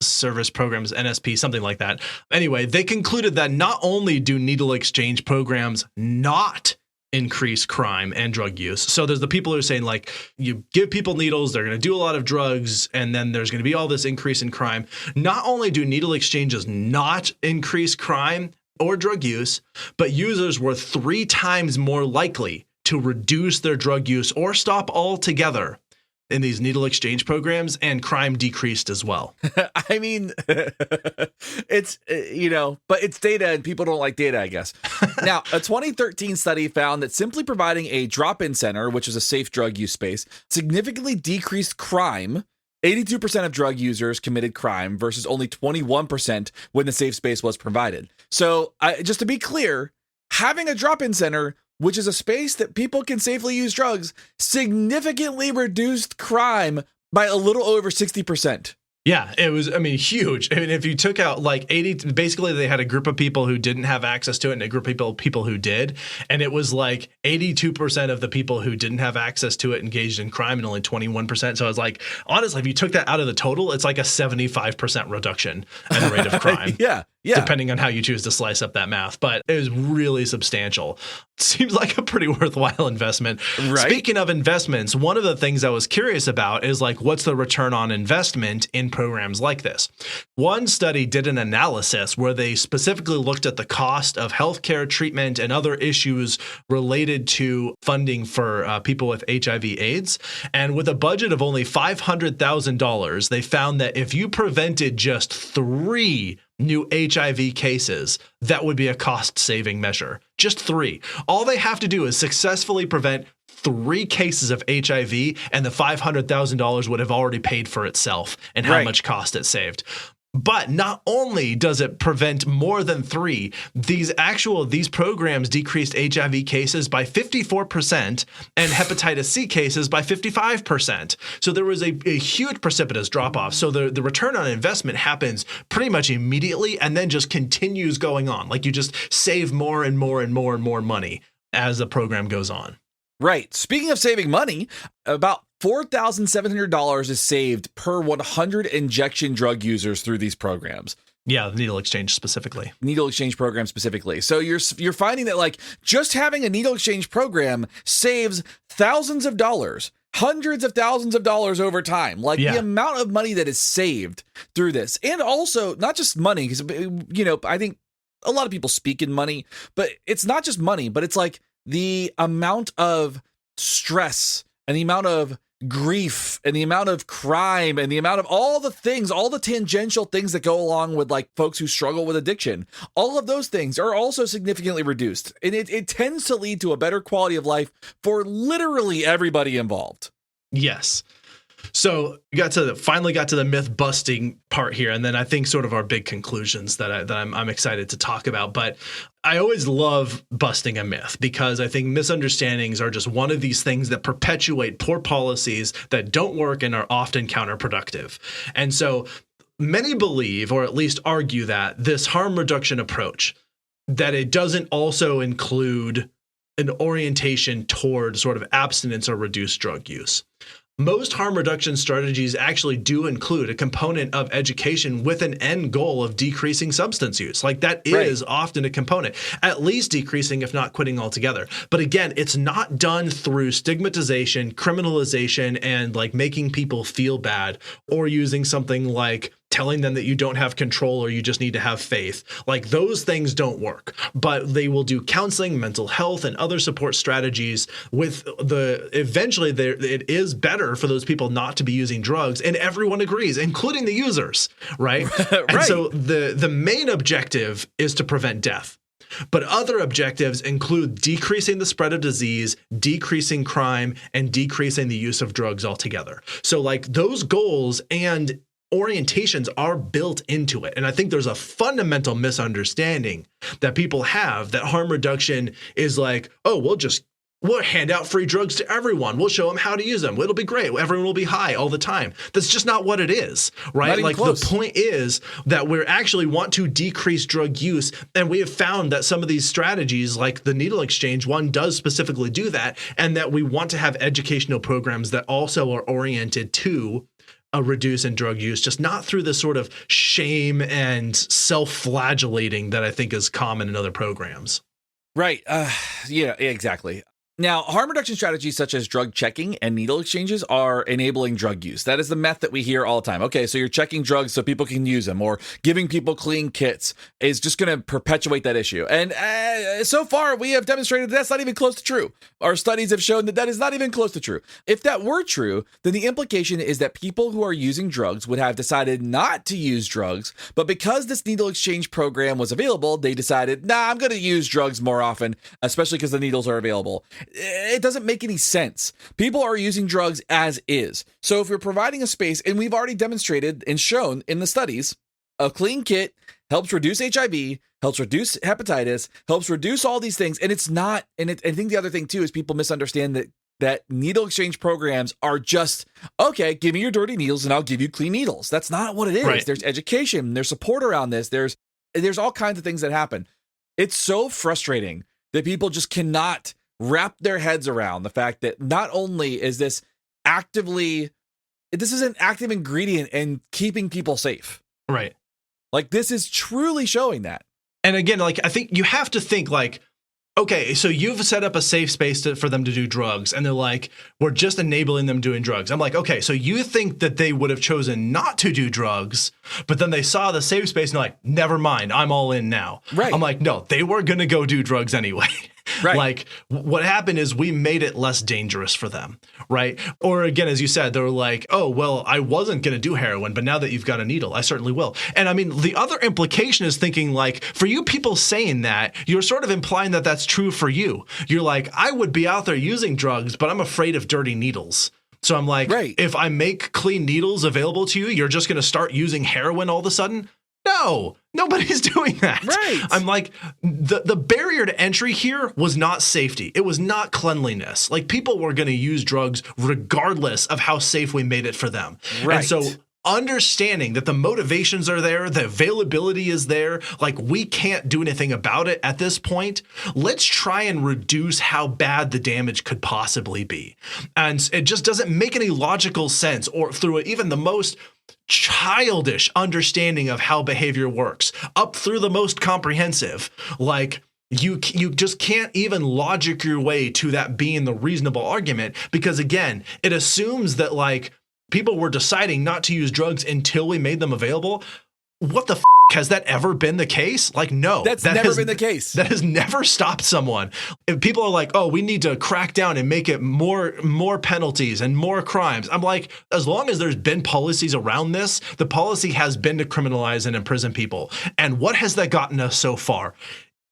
service programs, NSP, something like that. Anyway, they concluded that not only do needle exchange programs not increase crime and drug use. So there's the people who are saying, like, you give people needles, they're going to do a lot of drugs, and then there's going to be all this increase in crime. Not only do needle exchanges not increase crime or drug use, but users were 3 times more likely to reduce their drug use or stop altogether in these needle exchange programs, and crime decreased as well. I mean, it's, but it's data and people don't like data, I guess. Now, a 2013 study found that simply providing a drop-in center, which is a safe drug use space, significantly decreased crime. 82% of drug users committed crime versus only 21% when the safe space was provided. So just to be clear, having a drop-in center, which is a space that people can safely use drugs, significantly reduced crime by a little over 60%. Yeah, it was, huge. I mean, if you took out like 80, basically they had a group of people who didn't have access to it and a group of people who did. And it was like 82% of the people who didn't have access to it engaged in crime and only 21%. So it's like, honestly, if you took that out of the total, it's like a 75% reduction in the rate of crime. Yeah. Depending on how you choose to slice up that math. But it was really substantial. Seems like a pretty worthwhile investment. Right. Speaking of investments, one of the things I was curious about is like, what's the return on investment in programs like this? One study did an analysis where they specifically looked at the cost of healthcare treatment and other issues related to funding for people with HIV/AIDS. And with a budget of only $500,000, they found that if you prevented just 3 new HIV cases, that would be a cost-saving measure. Just 3. All they have to do is successfully prevent 3 cases of HIV, and the $500,000 would have already paid for itself and how much cost it saved. But not only does it prevent more than 3, these programs decreased HIV cases by 54% and hepatitis C cases by 55%. So there was a huge precipitous drop off. So the return on investment happens pretty much immediately and then just continues going on. Like you just save more and more and more and more money as the program goes on. Right. Speaking of saving money, about $4,700 is saved per 100 injection drug users through these programs. Yeah, the needle exchange specifically. Needle exchange program specifically. So you're finding that like just having a needle exchange program saves thousands of dollars, hundreds of thousands of dollars over time. Like the amount of money that is saved through this. And also not just money, because, I think a lot of people speak in money, but it's not just money, but it's like the amount of stress and the amount of grief and the amount of crime and the amount of all the things, all the tangential things that go along with like folks who struggle with addiction. All of those things are also significantly reduced. And it tends to lead to a better quality of life for literally everybody involved. Yes. So we finally got to the myth busting part here. And then I think sort of our big conclusions that I'm excited to talk about. But I always love busting a myth because I think misunderstandings are just one of these things that perpetuate poor policies that don't work and are often counterproductive. And so many believe, or at least argue, that this harm reduction approach, that it doesn't also include an orientation toward sort of abstinence or reduced drug use. Most harm reduction strategies actually do include a component of education with an end goal of decreasing substance use. Like that is often a component, at least decreasing, if not quitting altogether. But again, it's not done through stigmatization, criminalization, and like making people feel bad or using something like telling them that you don't have control or you just need to have faith. Like those things don't work, but they will do counseling, mental health, and other support strategies with eventually it is better for those people not to be using drugs. And everyone agrees, including the users, right? And so the main objective is to prevent death. But other objectives include decreasing the spread of disease, decreasing crime, and decreasing the use of drugs altogether. So like those goals and orientations are built into it. And I think there's a fundamental misunderstanding that people have that harm reduction is like, oh, we'll hand out free drugs to everyone. We'll show them how to use them. It'll be great. Everyone will be high all the time. That's just not what it is, right? Like close. The point is that we actually want to decrease drug use. And we have found that some of these strategies, like the needle exchange one, does specifically do that. And that we want to have educational programs that also are oriented to a reduce in drug use, just not through this sort of shame and self-flagellating that I think is common in other programs. Right. Yeah, exactly. Now, harm reduction strategies such as drug checking and needle exchanges are enabling drug use. That is the meth that we hear all the time. Okay, so you're checking drugs so people can use them, or giving people clean kits is just going to perpetuate that issue. And so far, we have demonstrated that's not even close to true. Our studies have shown that is not even close to true. If that were true, then the implication is that people who are using drugs would have decided not to use drugs, but because this needle exchange program was available, they decided, I'm going to use drugs more often, especially because the needles are available. It doesn't make any sense. People are using drugs as is. So if you're providing a space, and we've already demonstrated and shown in the studies, a clean kit helps reduce HIV, helps reduce hepatitis, helps reduce all these things. And it's not, I think the other thing too is people misunderstand that needle exchange programs are just, okay, give me your dirty needles and I'll give you clean needles. That's not what it is. Right. There's education, there's support around this. There's all kinds of things that happen. It's so frustrating that people just cannot wrap their heads around the fact that not only is this is an active ingredient in keeping people safe. Right. Like, this is truly showing that. And again, like, I think you have to think like, okay, so you've set up a safe space for them to do drugs, and they're like, we're just enabling them doing drugs. I'm like, okay, so you think that they would have chosen not to do drugs, but then they saw the safe space and they're like, never mind, I'm all in now. Right. I'm like, no, they were going to go do drugs anyway. Right. Like, what happened is we made it less dangerous for them, right? Or again, as you said, they were like, oh, well, I wasn't going to do heroin, but now that you've got a needle, I certainly will. And I mean, the other implication is thinking like, for you people saying that, you're sort of implying that that's true for you. You're like, I would be out there using drugs, but I'm afraid of dirty needles. So I'm like, right. If I make clean needles available to you, you're just going to start using heroin all of a sudden? No, nobody's doing that. Right. I'm like, the barrier to entry here was not safety. It was not cleanliness. Like, people were going to use drugs regardless of how safe we made it for them. Right. And so understanding that the motivations are there, the availability is there, like, we can't do anything about it at this point. Let's try and reduce how bad the damage could possibly be. And it just doesn't make any logical sense, or through even the most childish understanding of how behavior works, up through the most comprehensive. Like, you just can't even logic your way to that being the reasonable argument, because again, it assumes that like people were deciding not to use drugs until we made them available. What the has that ever been the case? Like, no, that's never been the case. That has never stopped someone. If people are like, oh, we need to crack down and make it more penalties and more crimes. I'm like, as long as there's been policies around this, the policy has been to criminalize and imprison people. And what has that gotten us so far?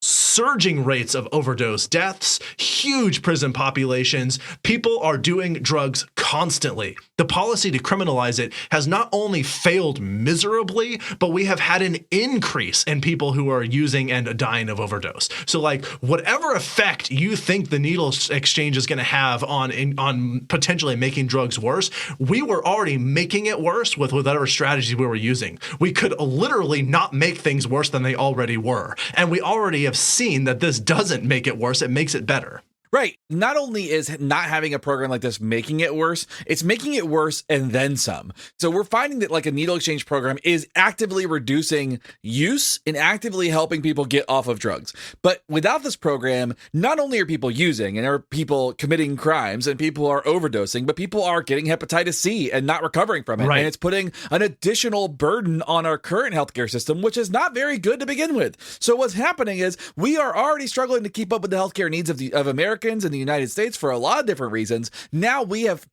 Surging rates of overdose deaths, huge prison populations. People are doing drugs constantly. The policy to criminalize it has not only failed miserably, but we have had an increase in people who are using and dying of overdose. So like, whatever effect you think the needle exchange is going to have on potentially making drugs worse, we were already making it worse with whatever strategy we were using. We could literally not make things worse than they already were. And we already have seen that this doesn't make it worse, it makes it better. Right. Not only is not having a program like this making it worse, it's making it worse and then some. So we're finding that like a needle exchange program is actively reducing use and actively helping people get off of drugs. But without this program, not only are people using and are people committing crimes and people are overdosing, but people are getting hepatitis C and not recovering from it. Right. And it's putting an additional burden on our current healthcare system, which is not very good to begin with. So what's happening is we are already struggling to keep up with the healthcare needs of Americans in the United States for a lot of different reasons. Now we have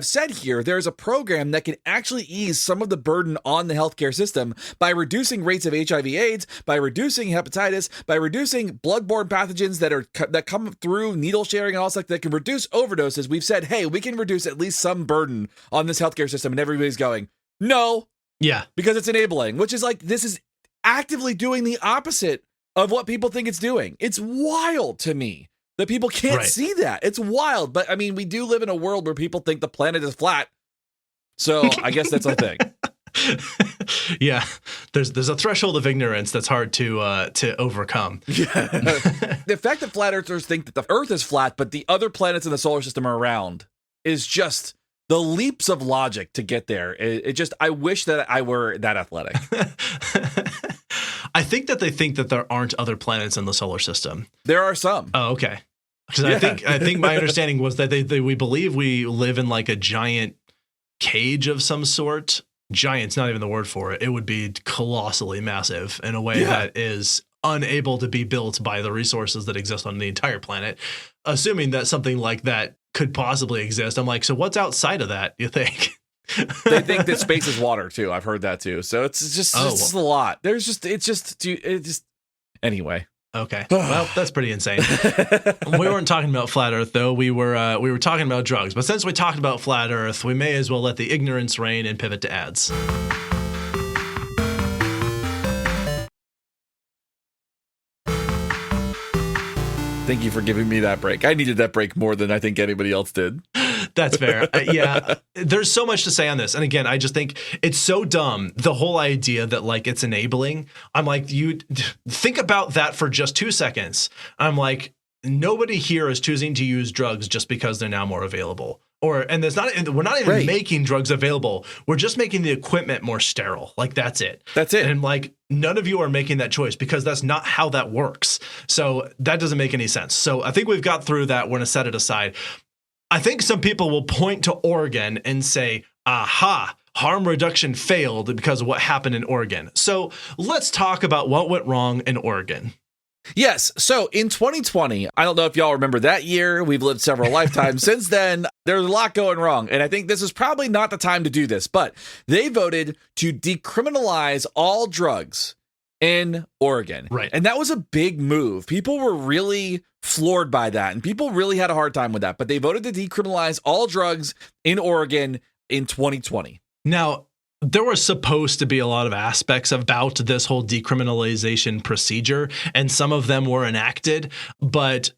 said here there's a program that can actually ease some of the burden on the healthcare system by reducing rates of HIV/AIDS, by reducing hepatitis, by reducing bloodborne pathogens that come through needle sharing and all stuff that can reduce overdoses. We've said, hey, we can reduce at least some burden on this healthcare system, and everybody's going, no, yeah, because it's enabling, which is like, this is actively doing the opposite of what people think it's doing. It's wild to me that people can't see that. It's wild. But I mean, we do live in a world where people think the planet is flat. So I guess that's a thing. Yeah. There's a threshold of ignorance that's hard to overcome. Yeah. The fact that flat earthers think that the earth is flat, but the other planets in the solar system are round is just the leaps of logic to get there. I wish that I were that athletic. I think that they think that there aren't other planets in the solar system. There are some. Oh, okay. Because I think my understanding was that we believe we live in like a giant cage of some sort. Giant's not even the word for it. It would be colossally massive in a way that is unable to be built by the resources that exist on the entire planet. Assuming that something like that could possibly exist, I'm like, so what's outside of that, you think? They think that space is water too. I've heard that too. So it's just a lot. Anyway. Okay. Well, that's pretty insane. We weren't talking about flat Earth though. We were talking about drugs. But since we talked about flat Earth, we may as well let the ignorance reign and pivot to ads. Thank you for giving me that break. I needed that break more than I think anybody else did. That's fair. Yeah. There's so much to say on this. And again, I just think it's so dumb. The whole idea that like it's enabling. I'm like, you think about that for just 2 seconds. I'm like, nobody here is choosing to use drugs just because they're now more available. We're not even making drugs available. We're just making the equipment more sterile. Like that's it. That's it. And like none of you are making that choice because that's not how that works. So that doesn't make any sense. So I think we've got through that. We're going to set it aside. I think some people will point to Oregon and say, aha, harm reduction failed because of what happened in Oregon. So let's talk about what went wrong in Oregon. Yes. So in 2020, I don't know if y'all remember that year. We've lived several lifetimes since then. There's a lot going wrong. And I think this is probably not the time to do this, but they voted to decriminalize all drugs in Oregon. Right. And that was a big move. People were really floored by that. And people really had a hard time with that. But they voted to decriminalize all drugs in Oregon in 2020. Now, there were supposed to be a lot of aspects about this whole decriminalization procedure, and some of them were enacted. But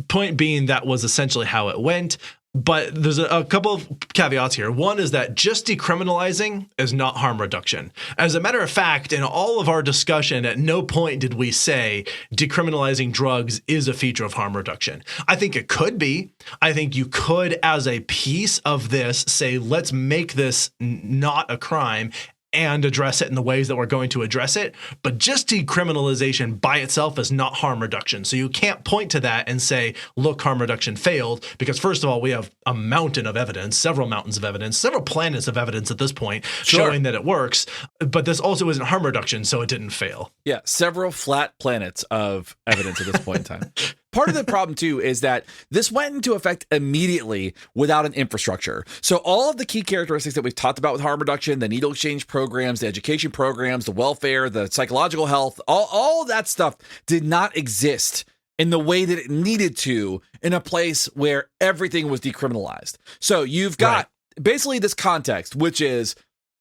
point being, that was essentially how it went. But there's a couple of caveats here. One is that just decriminalizing is not harm reduction. As a matter of fact, in all of our discussion, at no point did we say decriminalizing drugs is a feature of harm reduction. I think it could be. I think you could, as a piece of this, say, let's make this not a crime and address it in the ways that we're going to address it. But just decriminalization by itself is not harm reduction. So you can't point to that and say, look, harm reduction failed, because first of all, we have a mountain of evidence, several mountains of evidence, several planets of evidence at this point showing that it works. But this also isn't harm reduction, so it didn't fail. Yeah, several flat planets of evidence at this point in time. Part of the problem, too, is that this went into effect immediately without an infrastructure. So all of the key characteristics that we've talked about with harm reduction, the needle exchange programs, the education programs, the welfare, the psychological health, all of that stuff did not exist in the way that it needed to in a place where everything was decriminalized. So you've got basically this context, which is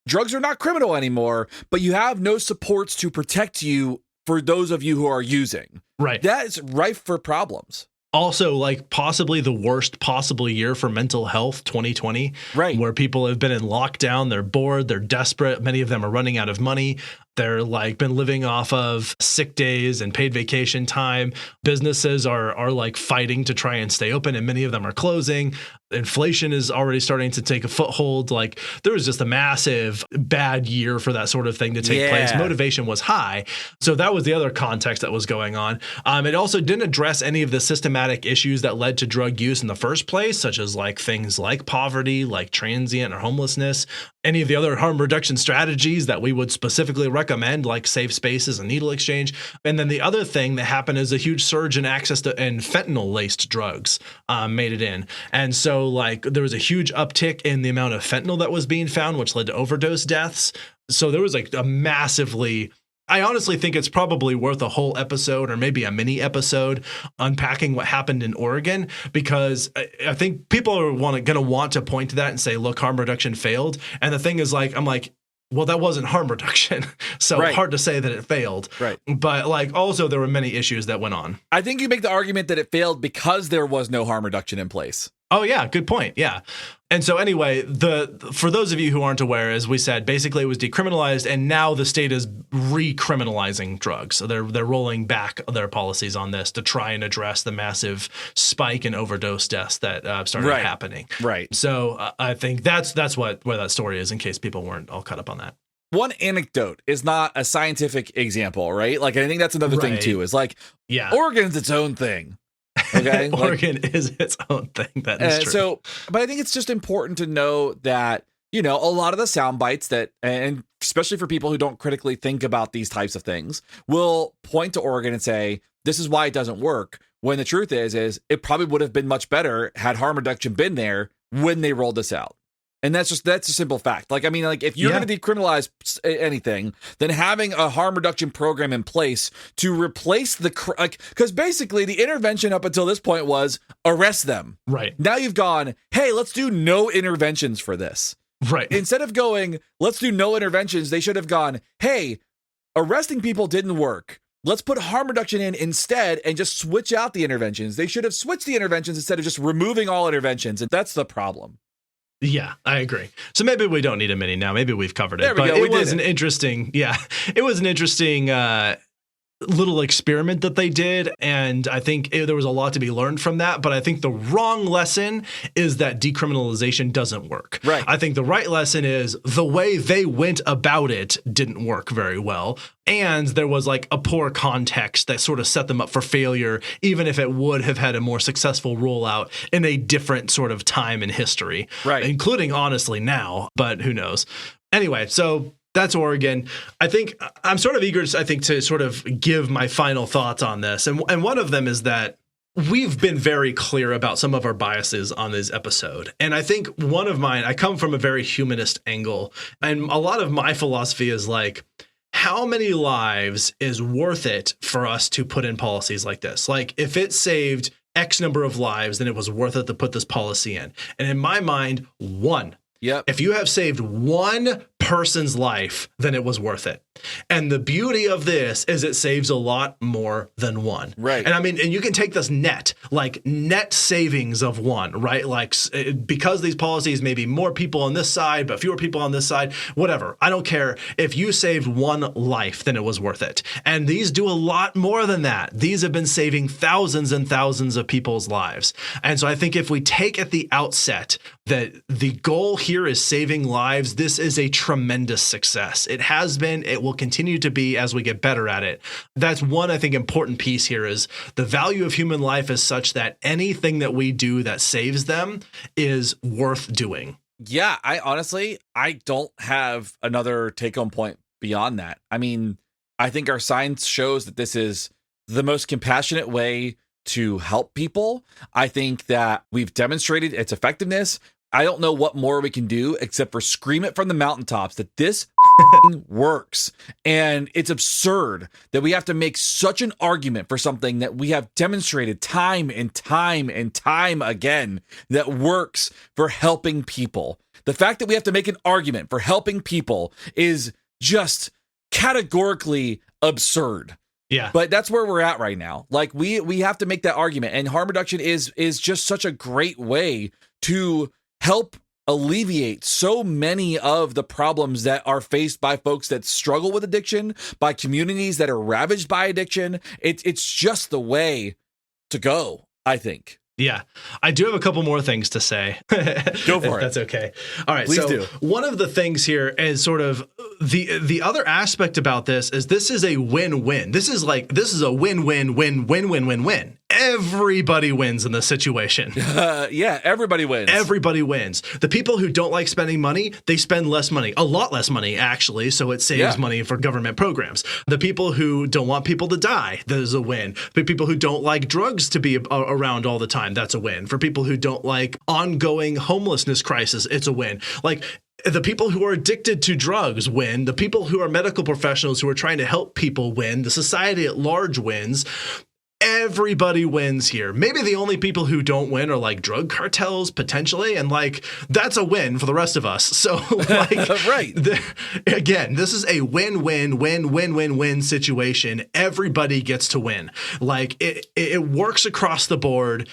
drugs are not criminal anymore, but you have no supports to protect you for those of you who are using. Right. That is rife for problems. Also, like possibly the worst possible year for mental health, 2020, right? Where people have been in lockdown, they're bored, they're desperate. Many of them are running out of money. They're like been living off of sick days and paid vacation time. Businesses are like fighting to try and stay open, and many of them are closing. Inflation is already starting to take a foothold. Like there was just a massive bad year for that sort of thing to take place. Motivation was high. So that was the other context that was going on. It also didn't address any of the systematic issues that led to drug use in the first place, such as like things like poverty, like transient or homelessness, any of the other harm reduction strategies that we would specifically recommend, like safe spaces and needle exchange. And then the other thing that happened is a huge surge in access to and fentanyl-laced drugs made it in. And so like there was a huge uptick in the amount of fentanyl that was being found, which led to overdose deaths. So there was like a massively, I honestly think it's probably worth a whole episode or maybe a mini episode unpacking what happened in Oregon, because I think people are going to want to point to that and say, look, harm reduction failed. And the thing is like, I'm like, well, that wasn't harm reduction. So hard to say that it failed. Right. But like also there were many issues that went on. I think you make the argument that it failed because there was no harm reduction in place. Oh, yeah. Good point. Yeah. And so anyway, for those of you who aren't aware, as we said, basically it was decriminalized and now the state is recriminalizing drugs. So they're rolling back their policies on this to try and address the massive spike in overdose deaths that started happening. Right. So I think that's where that story is, in case people weren't all caught up on that. One anecdote is not a scientific example, right? Like I think that's another thing too, is like Oregon's its own thing. Okay. Oregon is its own thing. That is true. So, but I think it's just important to know that, a lot of the sound bites that, and especially for people who don't critically think about these types of things, will point to Oregon and say, this is why it doesn't work. When the truth is it probably would have been much better had harm reduction been there when they rolled this out. And that's a simple fact. If you're going to decriminalize anything, then having a harm reduction program in place to replace because basically the intervention up until this point was arrest them. Right. Now you've gone, hey, let's do no interventions for this. Right. Instead of going, let's do no interventions, they should have gone, hey, arresting people didn't work. Let's put harm reduction in instead and just switch out the interventions. They should have switched the interventions instead of just removing all interventions. And that's the problem. Yeah, I agree. So maybe we don't need a mini now. Maybe we've covered it. There we go. It was an interesting little experiment that they did, and I think there was a lot to be learned from that. But I think the wrong lesson is that decriminalization doesn't work. Right. I think the right lesson is the way they went about it didn't work very well, and there was a poor context that sort of set them up for failure, even if it would have had a more successful rollout in a different sort of time in history, right? Including honestly now, but who knows? Anyway, so that's Oregon. I think I'm sort of eager to sort of give my final thoughts on this. And one of them is that we've been very clear about some of our biases on this episode. And I think one of mine, I come from a very humanist angle. And a lot of my philosophy is how many lives is worth it for us to put in policies like this? If it saved X number of lives, then it was worth it to put this policy in. And in my mind, one. Yep. If you have saved one person's life, then it was worth it. And the beauty of this is it saves a lot more than one. Right. And and you can take this net savings of one, right? Because these policies may be more people on this side, but fewer people on this side, whatever. I don't care. If you saved one life, then it was worth it. And these do a lot more than that. These have been saving thousands and thousands of people's lives. And so I think if we take at the outset that the goal here is saving lives, this is a tremendous success. It has been, it will continue to be as we get better at it. That's one, I think, important piece here is the value of human life is such that anything that we do that saves them is worth doing. Yeah, I don't have another take-home point beyond that. I think our science shows that this is the most compassionate way to help people. I think that we've demonstrated its effectiveness. I don't know what more we can do except for scream it from the mountaintops that this works. And it's absurd that we have to make such an argument for something that we have demonstrated time and time and time again that works for helping people. The fact that we have to make an argument for helping people is just categorically absurd. Yeah. But that's where we're at right now. We have to make that argument, and harm reduction is just such a great way to help alleviate so many of the problems that are faced by folks that struggle with addiction, by communities that are ravaged by addiction. It's just the way to go, I think. Yeah, I do have a couple more things to say. Go for it. That's okay. All right. Please do. One of the things here is sort of the other aspect about this is a win-win. This is a win-win-win-win-win-win-win. Everybody wins in this situation. Yeah, everybody wins. Everybody wins. The people who don't like spending money, they spend less money, a lot less money, actually. So it saves money for government programs. The people who don't want people to die, that is a win. The people who don't like drugs to be around all the time, that's a win. For people who don't like ongoing homelessness crisis, it's a win. The people who are addicted to drugs win. The people who are medical professionals who are trying to help people win. The society at large wins. Everybody wins here. Maybe the only people who don't win are drug cartels potentially, and that's a win for the rest of us. So right. Again, this is a win-win-win-win-win-win situation. Everybody gets to win. It works across the board.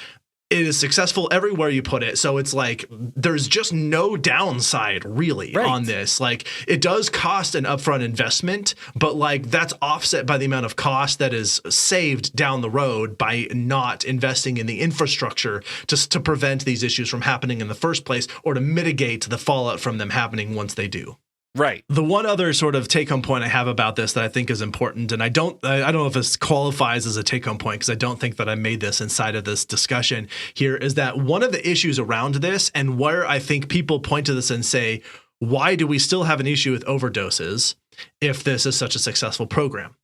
It is successful everywhere you put it. So it's there's just no downside really on this. It does cost an upfront investment, but that's offset by the amount of cost that is saved down the road by not investing in the infrastructure to prevent these issues from happening in the first place or to mitigate the fallout from them happening once they do. Right. The one other sort of take-home point I have about this that I think is important, and I don't know if this qualifies as a take-home point because I don't think that I made this inside of this discussion here, is that one of the issues around this and where I think people point to this and say, why do we still have an issue with overdoses if this is such a successful program?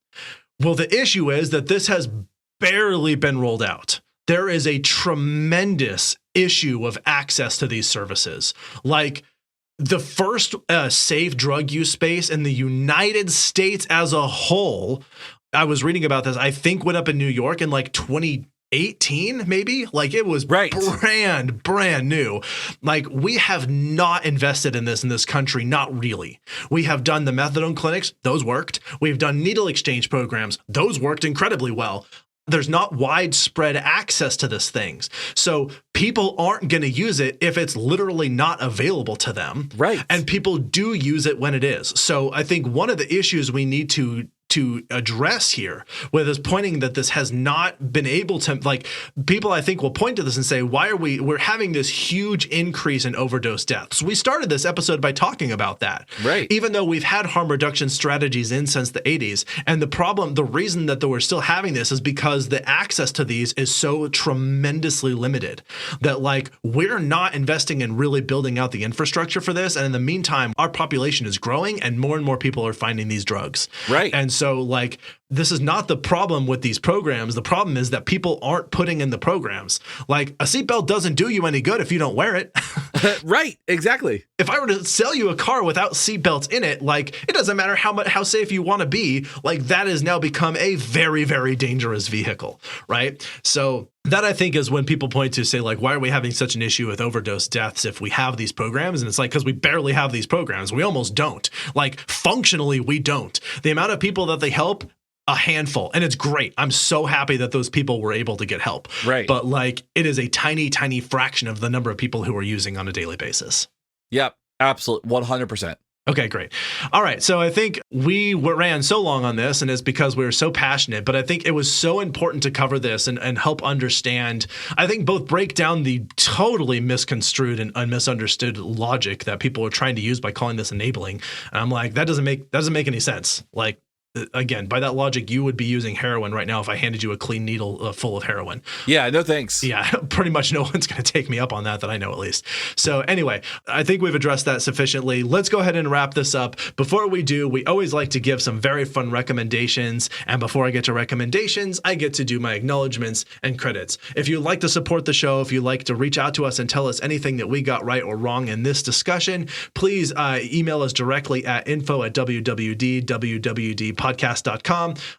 Well, the issue is that this has barely been rolled out. There is a tremendous issue of access to these services. Like, the first safe drug use space in the United States as a whole, I was reading about this, I think went up in New York in like 2018, maybe. Like, it was brand new. Like, we have not invested in this country, not really. We have done the methadone clinics, those worked. We've done needle exchange programs, those worked incredibly well. There's not widespread access to these things. So people aren't going to use it if it's literally not available to them. Right. And people do use it when it is. So I think one of the issues we need to address here with is pointing that this has not been able to, like, people I think will point to this and say, why are we're having this huge increase in overdose deaths? We started this episode by talking about that. Right. Even though we've had harm reduction strategies in since the 80s. And the reason that we're still having this is because the access to these is so tremendously limited that, like, we're not investing in really building out the infrastructure for this. And in the meantime, our population is growing and more people are finding these drugs. Right. And so, like, this is not the problem with these programs. The problem is that people aren't putting in the programs. Like, a seatbelt doesn't do you any good if you don't wear it. Right. Exactly. If I were to sell you a car without seatbelts in it, like, it doesn't matter how safe you want to be. Like, that has now become a very, very dangerous vehicle, right? So that, I think, is when people point to say, like, why are we having such an issue with overdose deaths if we have these programs? And it's like, because we barely have these programs. We almost don't. Like, functionally, we don't. The amount of people that they help, a handful. And it's great. I'm so happy that those people were able to get help. Right. But, like, it is a tiny, tiny fraction of the number of people who are using on a daily basis. Yep. Absolutely. 100%. Okay, great. All right. So I think we ran so long on this, and it's because we were so passionate, but I think it was so important to cover this and help understand, I think both break down the totally misconstrued and misunderstood logic that people are trying to use by calling this enabling. And I'm like, that doesn't make any sense. Like, again, by that logic, you would be using heroin right now if I handed you a clean needle full of heroin. Yeah, no thanks. Yeah, pretty much no one's going to take me up on that I know, at least. So anyway, I think we've addressed that sufficiently. Let's go ahead and wrap this up. Before we do, we always like to give some very fun recommendations. And before I get to recommendations, I get to do my acknowledgments and credits. If you'd like to support the show, if you'd like to reach out to us and tell us anything that we got right or wrong in this discussion, please email us directly at info@wwd.podcast.com.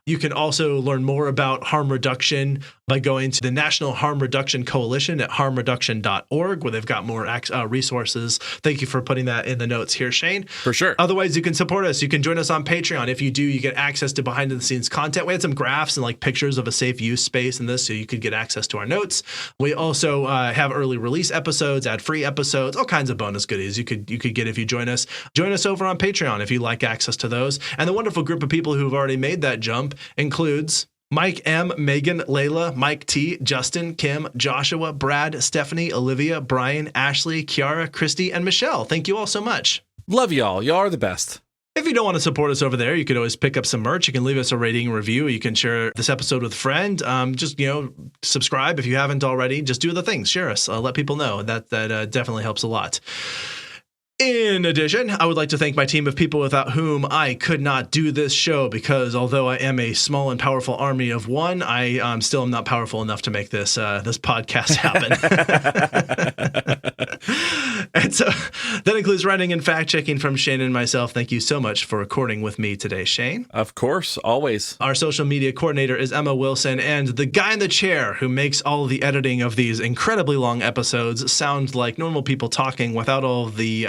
You can also learn more about harm reduction by going to the National Harm Reduction Coalition at harmreduction.org, where they've got more resources. Thank you for putting that in the notes here, Shane. For sure. Otherwise, you can support us. You can join us on Patreon. If you do, you get access to behind-the-scenes content. We had some graphs and, like, pictures of a safe use space in this, so you could get access to our notes. We also have early release episodes, ad-free episodes, all kinds of bonus goodies you could get if you join us. Join us over on Patreon if you like access to those. And the wonderful group of people who've already made that jump includes Mike M, Megan, Layla, Mike T, Justin, Kim, Joshua, Brad, Stephanie, Olivia, Brian, Ashley, Kiara, Christy, and Michelle. Thank you all so much. Love y'all. Y'all are the best. If you don't want to support us over there, you could always pick up some merch. You can leave us a rating and review. You can share this episode with a friend. Just, subscribe if you haven't already. Just do the things. Share us. Let people know. That definitely helps a lot. In addition, I would like to thank my team of people without whom I could not do this show, because although I am a small and powerful army of one, I still am not powerful enough to make this podcast happen. And so that includes writing and fact-checking from Shane and myself. Thank you so much for recording with me today, Shane. Of course, always. Our social media coordinator is Emma Wilson, and the guy in the chair who makes all of the editing of these incredibly long episodes sound like normal people talking without all of the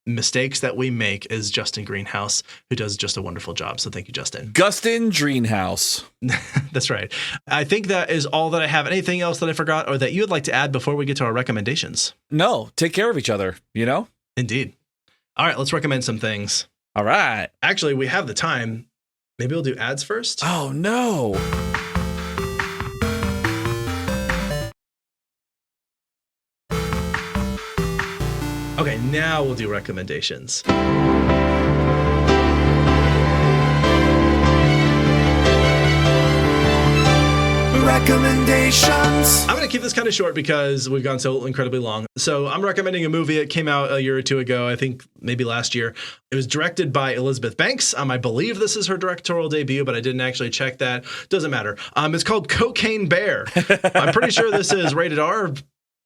mistakes that we make is Justin Greenhouse, who does just a wonderful job. So thank you, Justin. Gustin Greenhouse. That's right. I think that is all that I have. Anything else that I forgot or that you would like to add before we get to our recommendations? No, take care of each other, Indeed. All right, let's recommend some things. All right. Actually, we have the time. Maybe we'll do ads first. Oh, no. Okay, now we'll do recommendations. recommendations. I'm going to keep this kind of short because we've gone so incredibly long. So I'm recommending a movie. It came out a year or two ago, I think maybe last year. It was directed by Elizabeth Banks. I believe this is her directorial debut, but I didn't actually check that. Doesn't matter. It's called Cocaine Bear. I'm pretty sure this is rated R.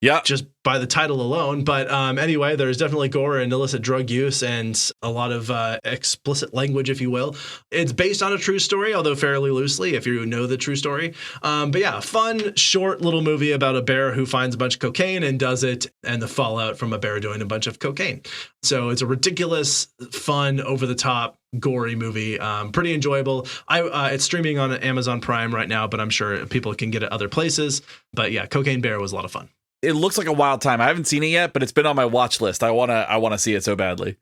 Yeah, just by the title alone. But anyway, there's definitely gore and illicit drug use and a lot of explicit language, if you will. It's based on a true story, although fairly loosely, if you know the true story. But yeah, fun, short little movie about a bear who finds a bunch of cocaine and does it, and the fallout from a bear doing a bunch of cocaine. So it's a ridiculous, fun, over-the-top, gory movie. Pretty enjoyable. It's streaming on Amazon Prime right now, but I'm sure people can get it other places. But yeah, Cocaine Bear was a lot of fun. It looks like a wild time. I haven't seen it yet, but it's been on my watch list. I wanna see it so badly.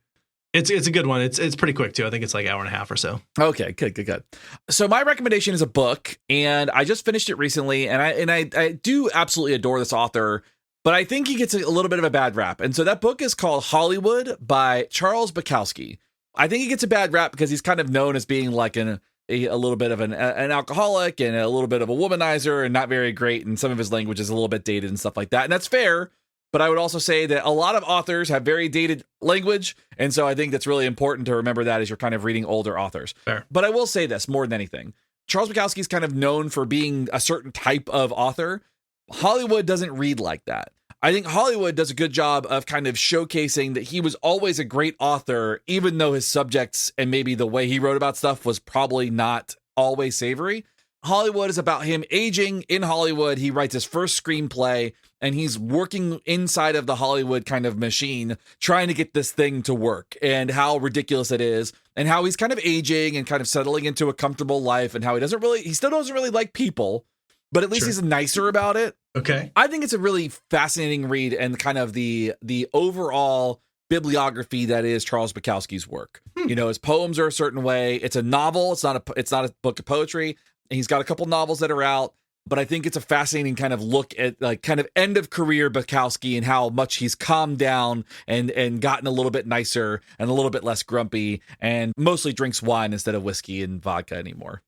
It's a good one. It's pretty quick too. I think it's like an hour and a half or so. Okay, good. So my recommendation is a book, and I just finished it recently, and I do absolutely adore this author, but I think he gets a little bit of a bad rap. And so that book is called Hollywood by Charles Bukowski. I think he gets a bad rap because he's kind of known as being like a little bit of an alcoholic and a little bit of a womanizer and not very great. And some of his language is a little bit dated and stuff like that. And that's fair. But I would also say that a lot of authors have very dated language. And so I think that's really important to remember that as you're kind of reading older authors. Fair. But I will say this more than anything. Charles Bukowski is kind of known for being a certain type of author. Hollywood doesn't read like that. I think Hollywood does a good job of kind of showcasing that he was always a great author, even though his subjects and maybe the way he wrote about stuff was probably not always savory. Hollywood is about him aging in Hollywood. He writes his first screenplay and he's working inside of the Hollywood kind of machine, trying to get this thing to work, and how ridiculous it is, and how he's kind of aging and kind of settling into a comfortable life, and how he still doesn't really like people, but at least he's nicer about it. Okay. I think it's a really fascinating read, and kind of the overall bibliography that is Charles Bukowski's work. You know, his poems are a certain way. It's a novel. It's not a book of poetry. He's got a couple novels that are out, but I think it's a fascinating kind of look at like kind of end of career Bukowski and how much he's calmed down and gotten a little bit nicer and a little bit less grumpy, and mostly drinks wine instead of whiskey and vodka anymore.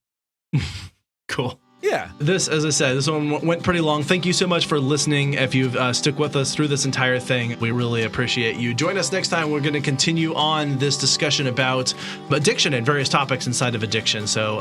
Cool. Yeah. This, as I said, this one went pretty long. Thank you so much for listening. If you've stuck with us through this entire thing, we really appreciate you. Join us next time. We're going to continue on this discussion about addiction and various topics inside of addiction. So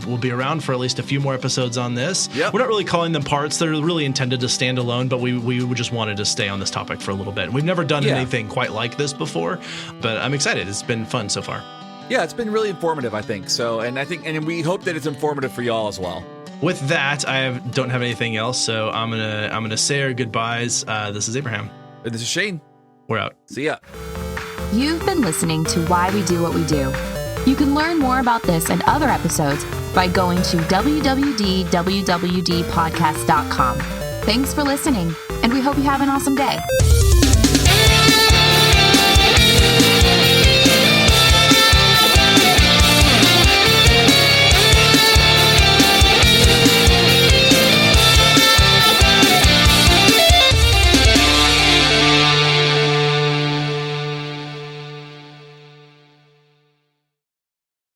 we'll be around for at least a few more episodes on this. Yep. We're not really calling them parts. They're really intended to stand alone, but we just wanted to stay on this topic for a little bit. We've never done anything quite like this before, but I'm excited. It's been fun so far. Yeah, it's been really informative, I think. So, and we hope that it's informative for y'all as well. With that, I don't have anything else, so I'm gonna say our goodbyes. This is Abraham. And this is Shane. We're out. See ya. You've been listening to Why We Do What We Do. You can learn more about this and other episodes by going to www.wwdpodcast.com. Thanks for listening, and we hope you have an awesome day.